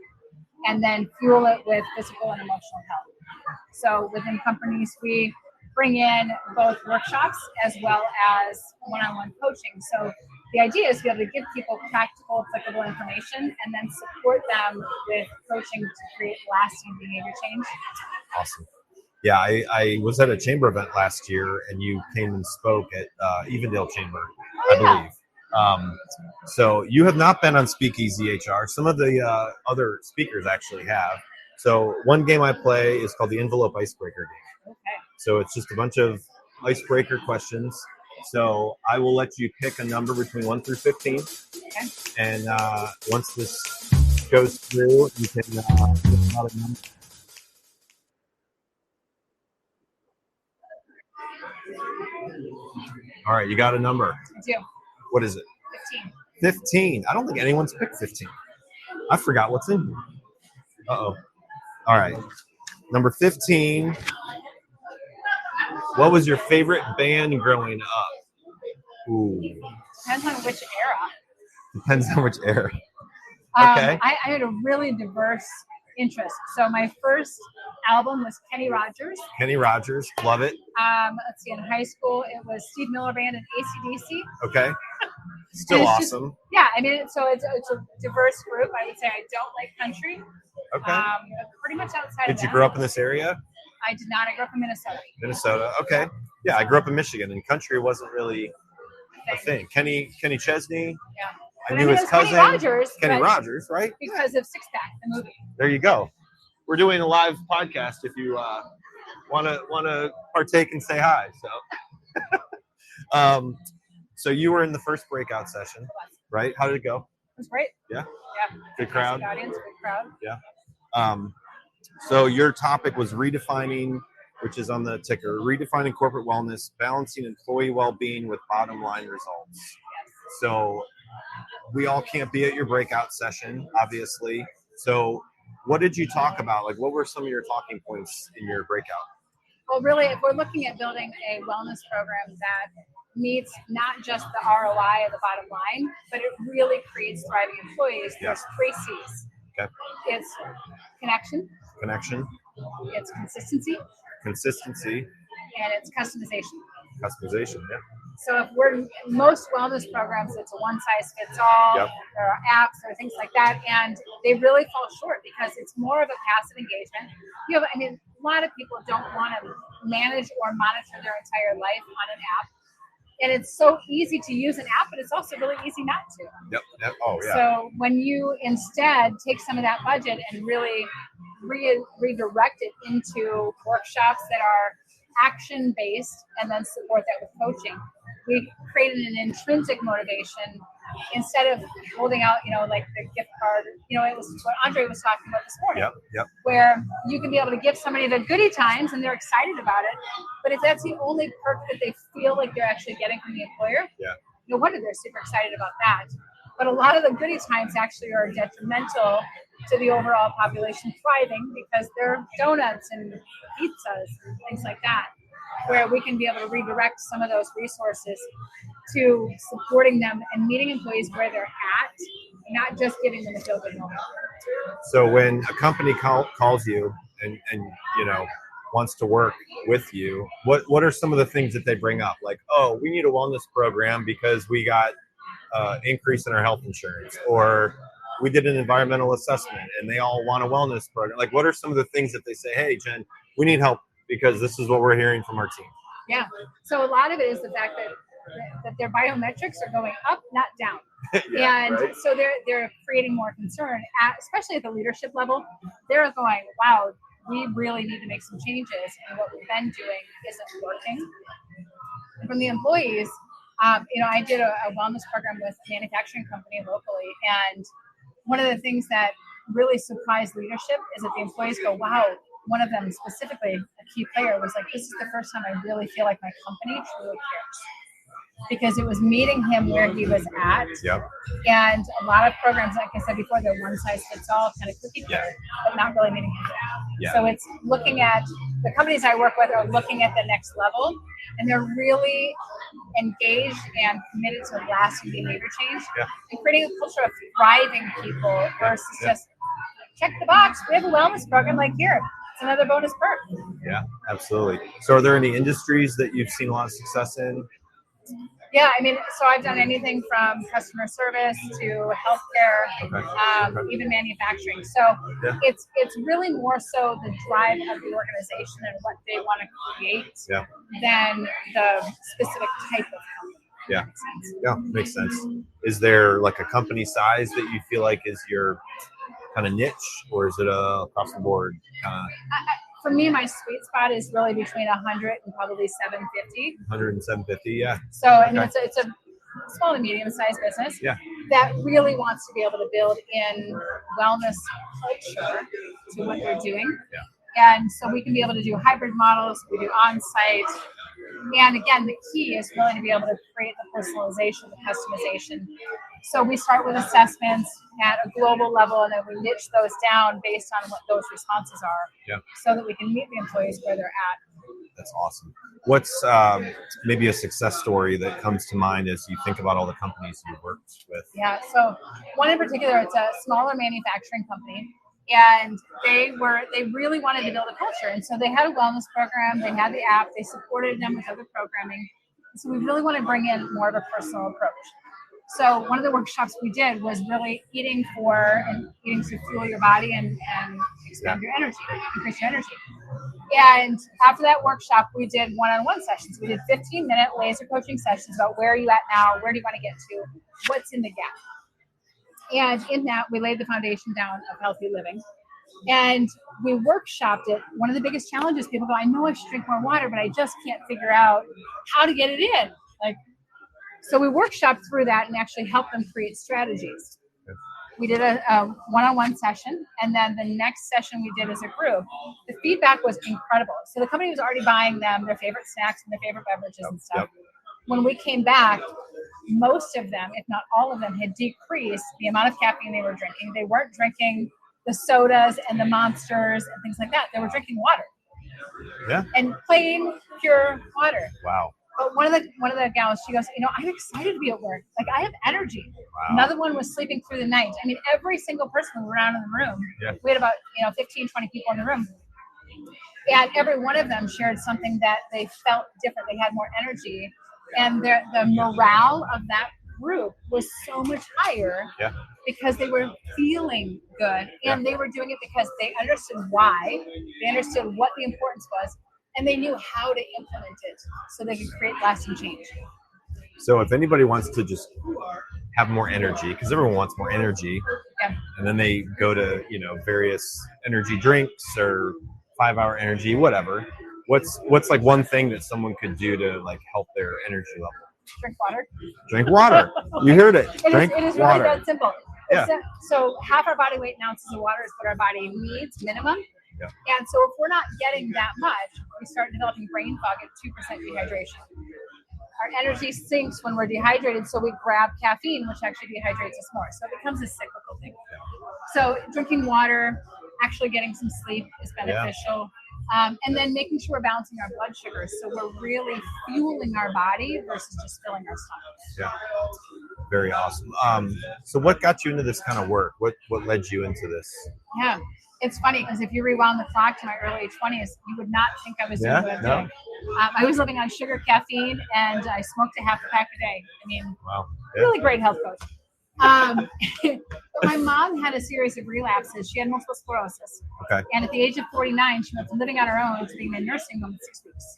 and then fuel it with physical and emotional health. So within companies, we bring in both workshops as well as one-on-one coaching. So the idea is to be able to give people practical, applicable information and then support them with coaching to create lasting behavior change. Awesome. Yeah, I was at a chamber event last year, and you came and spoke at Evendale Chamber, I believe. So you have not been on SpeakEasy HR. Some of the other speakers actually have. So one game I play is called the Envelope Icebreaker game. Okay. So it's just a bunch of icebreaker questions. So I will let you pick a number between 1 through 15. Okay. And once this goes through, you can pick out a number. All right, you got a number. I do. What is it? 15. 15. I don't think anyone's picked 15. I forgot what's in here. Uh-oh. All right. Number 15. What was your favorite band growing up? Ooh. Depends on which era. Depends on which era. Okay. I had a really diverse interest. So my first album was Kenny Rogers. Kenny Rogers. Love it. Let's see, in high school, it was Steve Miller Band and AC/DC. Okay. Still awesome. I mean, so it's a diverse group. I would say I don't like country. Okay. Pretty much outside Did of that. you grow up in this area? I did not. I grew up in Minnesota. Minnesota. Okay. Yeah, I grew up in Michigan, and country wasn't really a thing. Kenny Chesney. Yeah. I knew his cousin. Kenny Rogers, right? Because of Six Pack, the movie. There you go. We're doing a live podcast if you want to partake and say hi. So, so you were in the first breakout session, right? How did it go? It was great. Yeah. Yeah. Good crowd. Audience, good crowd. Yeah. So your topic was redefining, which is on the ticker, redefining corporate wellness, balancing employee well-being with bottom line results. Yes. So we all can't be at your breakout session, obviously. So what did you talk about? Like, what were some of your talking points in your breakout? Well, really, if we're looking at building a wellness program that meets not just the ROI of the bottom line, but it really creates thriving employees, there's 3 C's. Okay. It's connection. Connection. It's consistency. Consistency. And it's customization. Customization, yeah. So if we're most wellness programs, it's a one-size-fits-all. Yep. There are apps or things like that, and they really fall short because it's more of a passive engagement. A lot of people don't want to manage or monitor their entire life on an app, and it's so easy to use an app, but it's also really easy not to. Yep. Oh, yeah. So when you instead take some of that budget and really redirect it into workshops that are action-based and then support that with coaching, we created an intrinsic motivation instead of holding out, like the gift card. It was what Andre was talking about this morning. Yep. Where you can be able to give somebody the goodie times and they're excited about it. But if that's the only perk that they feel like they're actually getting from the employer, no wonder they're super excited about that. But a lot of the goodie times actually are detrimental to the overall population thriving because they're donuts and pizzas and things like that, where we can be able to redirect some of those resources to supporting them and meeting employees where they're at, not just giving them a feel-good moment. So when a company calls you and wants to work with you, what are some of the things that they bring up? Like, oh, we need a wellness program because we got increase in our health insurance, or we did an environmental assessment and they all want a wellness program. Like, what are some of the things that they say, hey, Jen, we need help because this is what we're hearing from our team? Yeah. So a lot of it is the fact that that their biometrics are going up, not down. Yeah, right. So they're creating more concern, especially at the leadership level. They're going, wow, we really need to make some changes, and what we've been doing isn't working. From the employees, I did a wellness program with a manufacturing company locally, and one of the things that really surprised leadership is that the employees go, wow. One of them specifically, a key player, was like, this is the first time I really feel like my company truly cares. Because it was meeting him where he was at. Yep. And a lot of programs, like I said before, they're one size fits all, kind of cookie cutter, but not really meeting him. Yeah. So it's looking at, the companies I work with are looking at the next level, and they're really engaged and committed to lasting behavior change and creating a culture of thriving people versus just check the box. We have a wellness program, like here. It's another bonus perk. Yeah, absolutely. So are there any industries that you've seen a lot of success in? Yeah, I mean, so I've done anything from customer service to healthcare, even manufacturing. So it's really more so the drive of the organization and what they want to create than the specific type of company. Yeah, makes sense. Is there like a company size that you feel like is your kind of niche, or is it across the board kind of? For me, my sweet spot is really between 100 and probably 750. 100 and 750, yeah. So, I mean, it's a small to medium-sized business that really wants to be able to build in wellness culture to what they're doing. Yeah. And so we can be able to do hybrid models, we do on-site. And again, the key is really to be able to create the personalization, the customization. So we start with assessments at a global level, and then we niche those down based on what those responses are, so that we can meet the employees where they're at. That's awesome. What's maybe a success story that comes to mind as you think about all the companies you've worked with? Yeah, so one in particular, it's a smaller manufacturing company, and they really wanted to build a culture. And so they had a wellness program, they had the app, they supported them with other programming. So we really want to bring in more of a personal approach. So one of the workshops we did was really eating to fuel your body and expand your energy, increase your energy. And after that workshop, we did one-on-one sessions. We did 15-minute laser coaching sessions about where are you at now, where do you want to get to, what's in the gap. And in that, we laid the foundation down of healthy living. And we workshopped it. One of the biggest challenges, people go, I know I should drink more water, but I just can't figure out how to get it in. So we workshopped through that and actually helped them create strategies. We did a one-on-one session, and then the next session we did as a group. The feedback was incredible. So the company was already buying them their favorite snacks and their favorite beverages and stuff. When we came back, most of them, if not all of them, had decreased the amount of caffeine they were drinking. They weren't drinking the sodas and the Monsters and things like that. They were drinking water. Yeah. And plain, pure water. Wow. But one of the gals, she goes, I'm excited to be at work. I have energy. Wow. Another one was sleeping through the night. I mean, every single person around in the room, we had about 15, 20 people in the room. And every one of them shared something that they felt different. They had more energy. And the morale of that group was so much higher because they were feeling good. And they were doing it because they understood why. They understood what the importance was. And they knew how to implement it so they could create lasting change. So if anybody wants to just have more energy, because everyone wants more energy, and then they go to various energy drinks or 5-hour energy, whatever. What's like one thing that someone could do to help their energy level? Drink water. Drink water. You heard it. Drink it is water. Really that simple. So half our body weight in ounces of water is what our body needs minimum. And so if we're not getting that much, we start developing brain fog at 2% dehydration. Our energy sinks when we're dehydrated, so we grab caffeine, which actually dehydrates us more. So it becomes a cyclical thing. So drinking water, actually getting some sleep is beneficial. And then making sure we're balancing our blood sugars, so we're really fueling our body versus just filling our stomachs. Yeah, very awesome. So what got you into this kind of work? What led you into this? Yeah. It's funny because if you rewound the clock to my early 20s, you would not think I was doing what I'm doing. I was living on sugar, caffeine, and I smoked a half a pack a day. I mean, really great health coach. But my mom had a series of relapses. She had multiple sclerosis. Okay. And at the age of 49, she went from living on her own to being in a nursing home in 6 weeks.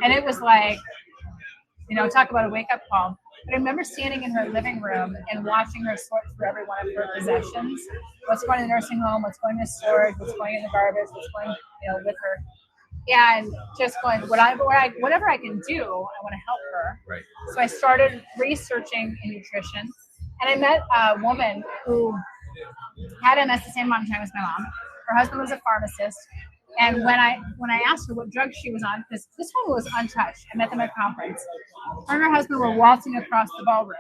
And it was like, talk about a wake-up call. But I remember standing in her living room and watching her sort through every one of her possessions. What's going to the nursing home, what's going to storage, what's going in the garbage, what's going, with her. And just going, whatever I can do, I want to help her. Right. So I started researching in nutrition. And I met a woman who had MS the same amount of time as my mom. Her husband was a pharmacist. And when I asked her what drugs she was on, because this woman was untouched, I met them at a conference. Her and her husband were waltzing across the ballroom.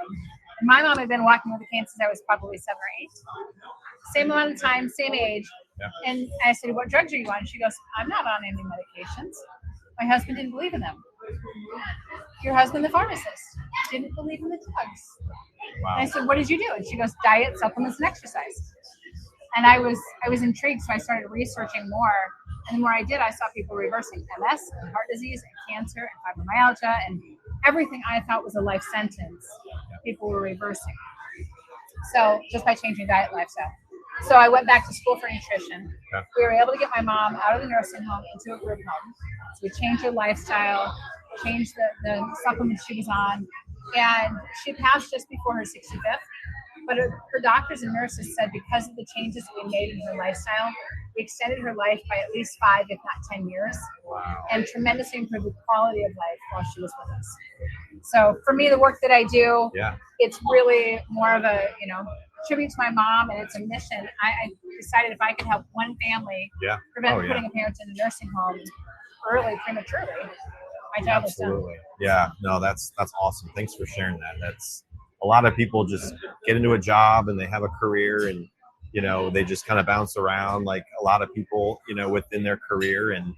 And my mom had been walking with a cane since I was probably 7 or 8. Same amount of time, same age. Yeah. And I said, what drugs are you on? She goes, I'm not on any medications. My husband didn't believe in them. Your husband, the pharmacist, didn't believe in the drugs. Wow. And I said, what did you do? And she goes, diet, supplements, and exercise. And I was intrigued, so I started researching more. And the more I did, I saw people reversing MS and heart disease and cancer and fibromyalgia and everything I thought was a life sentence, people were reversing. So just by changing diet, lifestyle. So I went back to school for nutrition. Yeah. We were able to get my mom out of the nursing home into a group home. So we changed her lifestyle, changed the supplements she was on, and she passed just before her 65th. But her doctors and nurses said because of the changes we made in her lifestyle, we extended her life by at least 5, if not 10 years, and tremendously improved the quality of life while she was with us. So for me, the work that I do, it's really more of a, tribute to my mom, and it's a mission. I decided if I could help one family prevent putting a parent in a nursing home early, prematurely, my job is done. Absolutely. Yeah, no, that's awesome. Thanks for sharing that. That's a lot of people just get into a job and they have a career and, they just kind of bounce around like a lot of people, within their career. And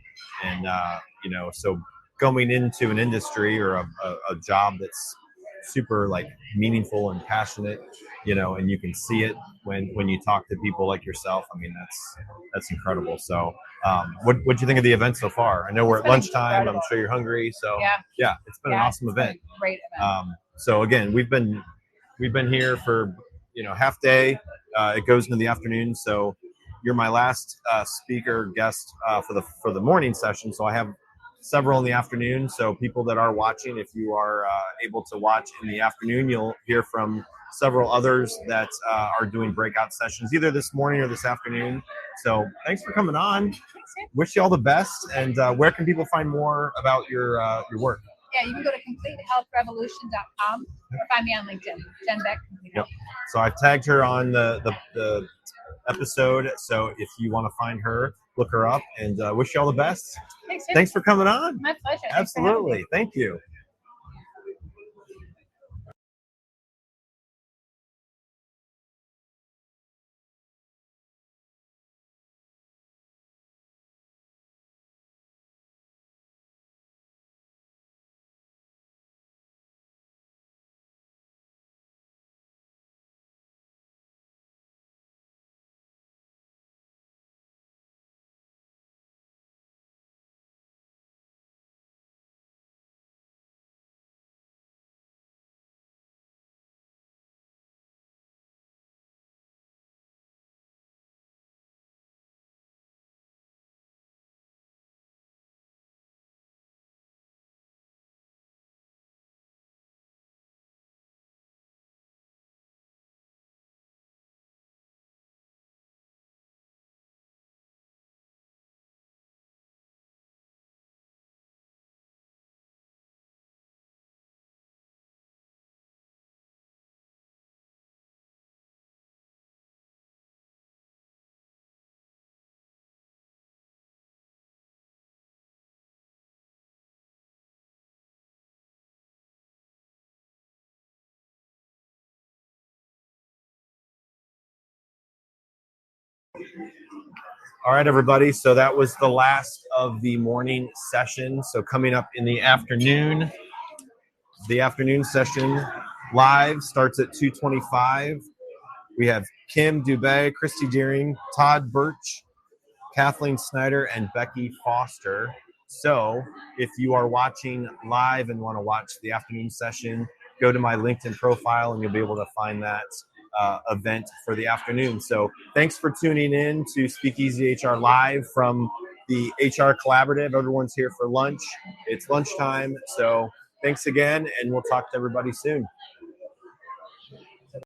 so going into an industry or a job that's super like meaningful and passionate, and you can see it when you talk to people like yourself. I mean, that's incredible. So what'd you think of the event so far? I know we're at lunchtime. Incredible. I'm sure you're hungry. So yeah, it's been an awesome event. Great event. So again, we've been here for half day. It goes into the afternoon. So you're my last speaker guest for the morning session. So I have several in the afternoon. So people that are watching, if you are able to watch in the afternoon, you'll hear from several others that are doing breakout sessions either this morning or this afternoon. So thanks for coming on. Wish you all the best. And where can people find more about your work? Yeah, you can go to CompleteHealthRevolution.com or find me on LinkedIn, Jen Beck. Yep. So I've tagged her on the episode. So if you want to find her, look her up, and wish you all the best. Thanks for coming on. My pleasure. Absolutely. Thank you. All right, everybody. So that was the last of the morning session. So coming up in the afternoon session live starts at 2:25. We have Kim Dubé, Christy Deering, Todd Birch, Kathleen Snyder, and Becky Foster. So if you are watching live and want to watch the afternoon session, go to my LinkedIn profile and you'll be able to find that event for the afternoon. So thanks for tuning in to SpeakEasy HR Live from the HR Collaborative. Everyone's here for lunch. It's lunchtime. So Thanks again, and we'll talk to everybody soon.